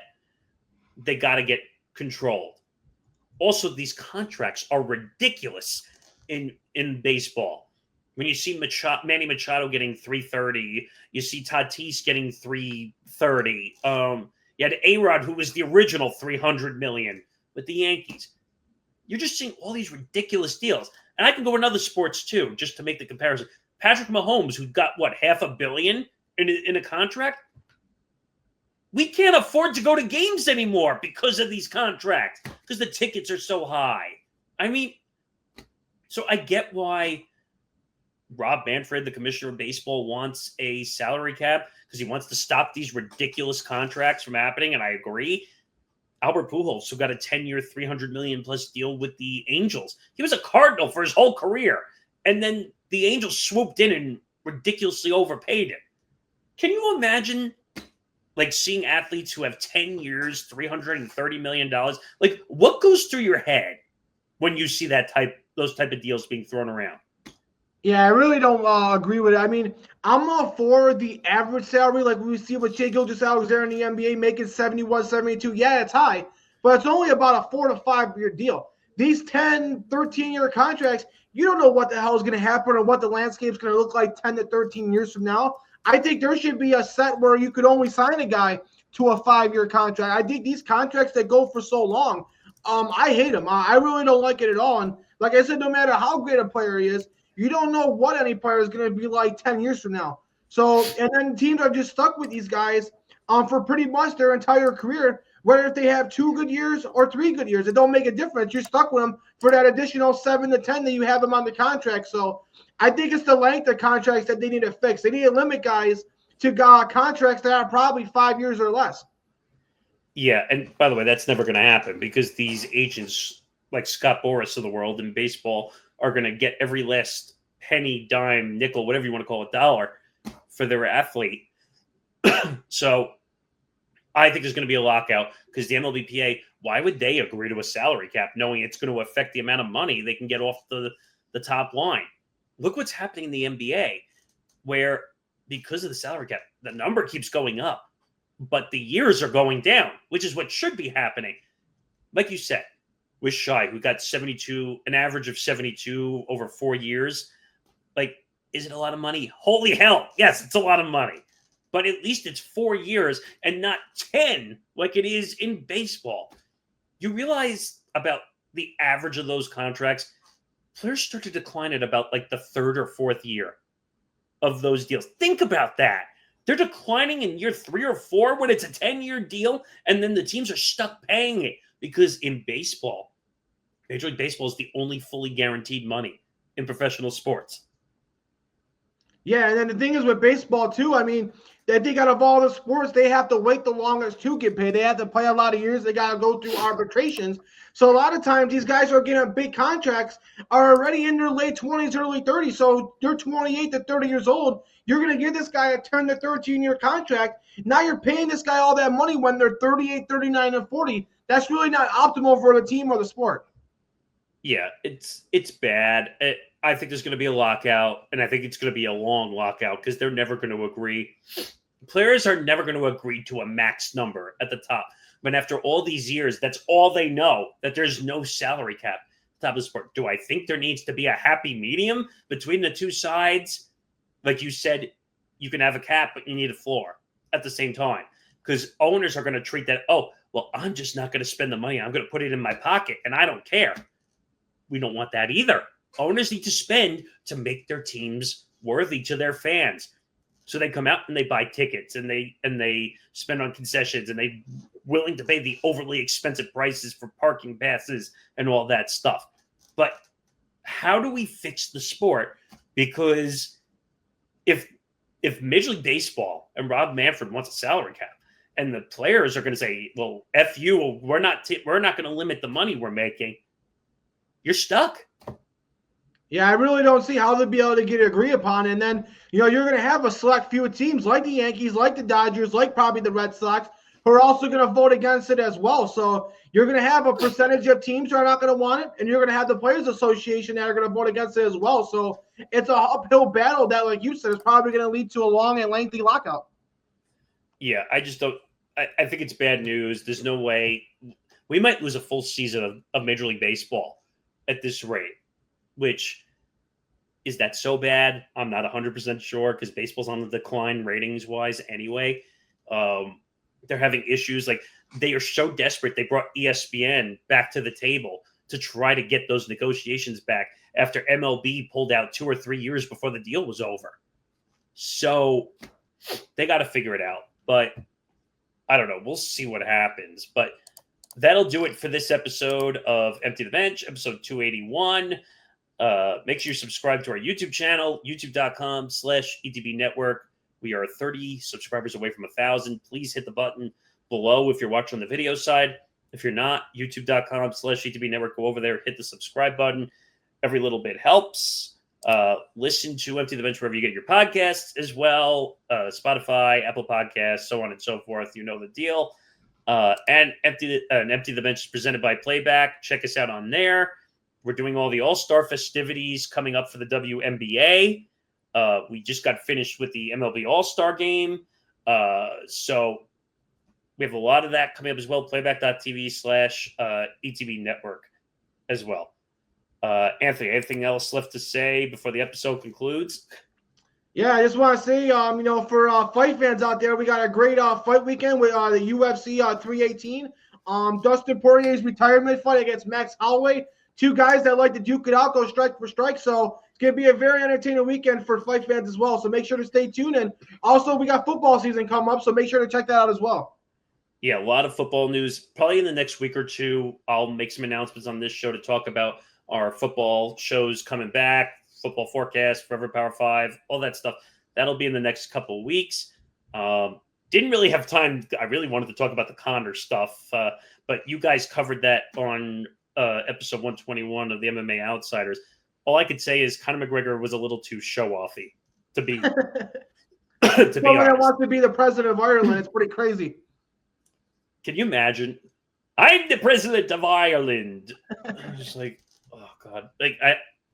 they got to get controlled. Also, these contracts are ridiculous in baseball. When you see Manny Machado getting $330, you see Tatis getting $330. You had A-Rod, who was the original $300 million with the Yankees. You're just seeing all these ridiculous deals. And I can go in other sports too, just to make the comparison. Patrick Mahomes, who got, $500 million in a contract? We can't afford to go to games anymore because of these contracts, because the tickets are so high. I mean, So I get why Rob Manfred, the commissioner of baseball, wants a salary cap because he wants to stop these ridiculous contracts from happening. And I agree. Albert Pujols, who got a 10-year, $300 million plus deal with the Angels. He was a Cardinal for his whole career. And then the Angels swooped in and ridiculously overpaid him. Can you imagine like seeing athletes who have 10 years, $330 million? Like, what goes through your head when you see those type of deals being thrown around? Yeah, I really don't agree with it. I mean, I'm all for the average salary, like we see with Shai Gilgeous-Alexander in the NBA making 71, 72. Yeah, it's high, but it's only about a 4 to 5 year deal. These 10, 13-year contracts, you don't know what the hell is going to happen or what the landscape is going to look like 10 to 13 years from now. I think there should be a set where you could only sign a guy to a 5-year contract. I think these contracts that go for so long, I hate them. I really don't like it at all. And like I said, no matter how great a player he is, you don't know what any player is going to be like 10 years from now. So, and then teams are just stuck with these guys for pretty much their entire career, whether if they have 2 good years or 3 good years. It don't make a difference. You're stuck with them for that additional 7 to 10 that you have them on the contract. So I think it's the length of contracts that they need to fix. They need to limit guys to contracts that are probably 5 years or less. Yeah, and by the way, that's never going to happen because these agents like Scott Boras of the world in baseball are going to get every last penny, dime, nickel, whatever you want to call it, dollar for their athlete. So I think there's going to be a lockout because the MLBPA, why would they agree to a salary cap knowing it's going to affect the amount of money they can get off the top line? Look what's happening in the NBA where because of the salary cap, the number keeps going up, but the years are going down, which is what should be happening. Like you said, with Shai, who got 72, an average of 72 over 4 years. Like, is it a lot of money? Holy hell. Yes, it's a lot of money. But at least it's 4 years and not 10 like it is in baseball. You realize about the average of those contracts, players start to decline at about like the 3rd or 4th year of those deals. Think about that. They're declining in year 3 or 4 when it's a 10-year deal, and then the teams are stuck paying it. Because in baseball, Major League Baseball is the only fully guaranteed money in professional sports. Yeah, and then the thing is with baseball too, I mean, I think out of all the sports, they have to wait the longest to get paid. They have to play a lot of years. They got to go through arbitrations. So a lot of times these guys who are getting big contracts are already in their late 20s, early 30s. So they're 28 to 30 years old. You're going to give this guy a 10 to 13-year contract. Now you're paying this guy all that money when they're 38, 39, and 40. That's really not optimal for the team or the sport. Yeah, it's bad. I think there's going to be a lockout, and I think it's going to be a long lockout because they're never going to agree. Players are never going to agree to a max number at the top. But after all these years, that's all they know, that there's no salary cap at the top of the sport. Do I think there needs to be a happy medium between the two sides? Like you said, you can have a cap, but you need a floor at the same time. Because owners are going to treat that, oh, well, I'm just not going to spend the money. I'm going to put it in my pocket, and I don't care. We don't want that either. Owners need to spend to make their teams worthy to their fans. So they come out and they buy tickets and they spend on concessions and they're willing to pay the overly expensive prices for parking passes and all that stuff. But how do we fix the sport? Because if Major League Baseball and Rob Manfred wants a salary cap and the players are going to say, well, F you, we're not going to limit the money we're making, you're stuck. Yeah, I really don't see how they'll be able to get it agreed upon. And then, you're going to have a select few teams like the Yankees, like the Dodgers, like probably the Red Sox, who are also going to vote against it as well. So you're going to have a percentage of teams who are not going to want it, and you're going to have the Players Association that are going to vote against it as well. So it's an uphill battle that, like you said, is probably going to lead to a long and lengthy lockout. Yeah, I just don't – I think it's bad news. There's no way – we might lose a full season of Major League Baseball at this rate, which is that so bad? I'm not 100% sure because baseball's on the decline ratings-wise anyway. They're having issues. Like, they are so desperate, they brought ESPN back to the table to try to get those negotiations back after MLB pulled out 2 or 3 years before the deal was over. So they got to figure it out. But I don't know. We'll see what happens. But that'll do it for this episode of Empty the Bench, episode 281. Make sure you subscribe to our YouTube channel, youtube.com/ETB Network. We are 30 subscribers away from 1,000. Please hit the button below if you're watching on the video side. If you're not, youtube.com/ETB Network. Go over there, hit the subscribe button. Every little bit helps. Listen to Empty the Bench wherever you get your podcasts as well. Spotify, Apple Podcasts, so on and so forth. You know the deal. And Empty the Bench is presented by Playback. Check us out on there. We're doing all the All-Star festivities coming up for the WNBA. We just got finished with the MLB All-Star game. So we have a lot of that coming up as well. Playback.tv/ETB Network as well. Anthony, anything else left to say before the episode concludes? Yeah, I just want to say, for fight fans out there, we got a great fight weekend with the UFC 318. Dustin Poirier's retirement fight against Max Holloway. Two guys that like to duke it out, go strike for strike. So it's going to be a very entertaining weekend for fight fans as well. So make sure to stay tuned. And also, we got football season coming up, so make sure to check that out as well. Yeah, a lot of football news. Probably in the next week or two, I'll make some announcements on this show to talk about our football shows coming back, football forecast, Forever Power 5, all that stuff. That'll be in the next couple of weeks. Didn't really have time. I really wanted to talk about the Conor stuff, but you guys covered that on episode 121 of the MMA Outsiders. All I could say is Conor McGregor was a little too show-offy to be to be honest. Wants to be the president of Ireland. It's pretty crazy. Can you imagine? I'm the president of Ireland. I'm just like, oh God. Like,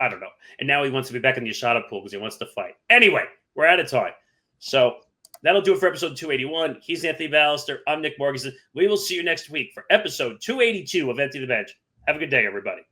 I don't know. And now he wants to be back in the Ashada pool because he wants to fight. Anyway, we're out of time. So that'll do it for episode 281. He's Anthony Balester. I'm Nick Morgasen. We will see you next week for episode 282 of Empty the Bench. Have a good day, everybody.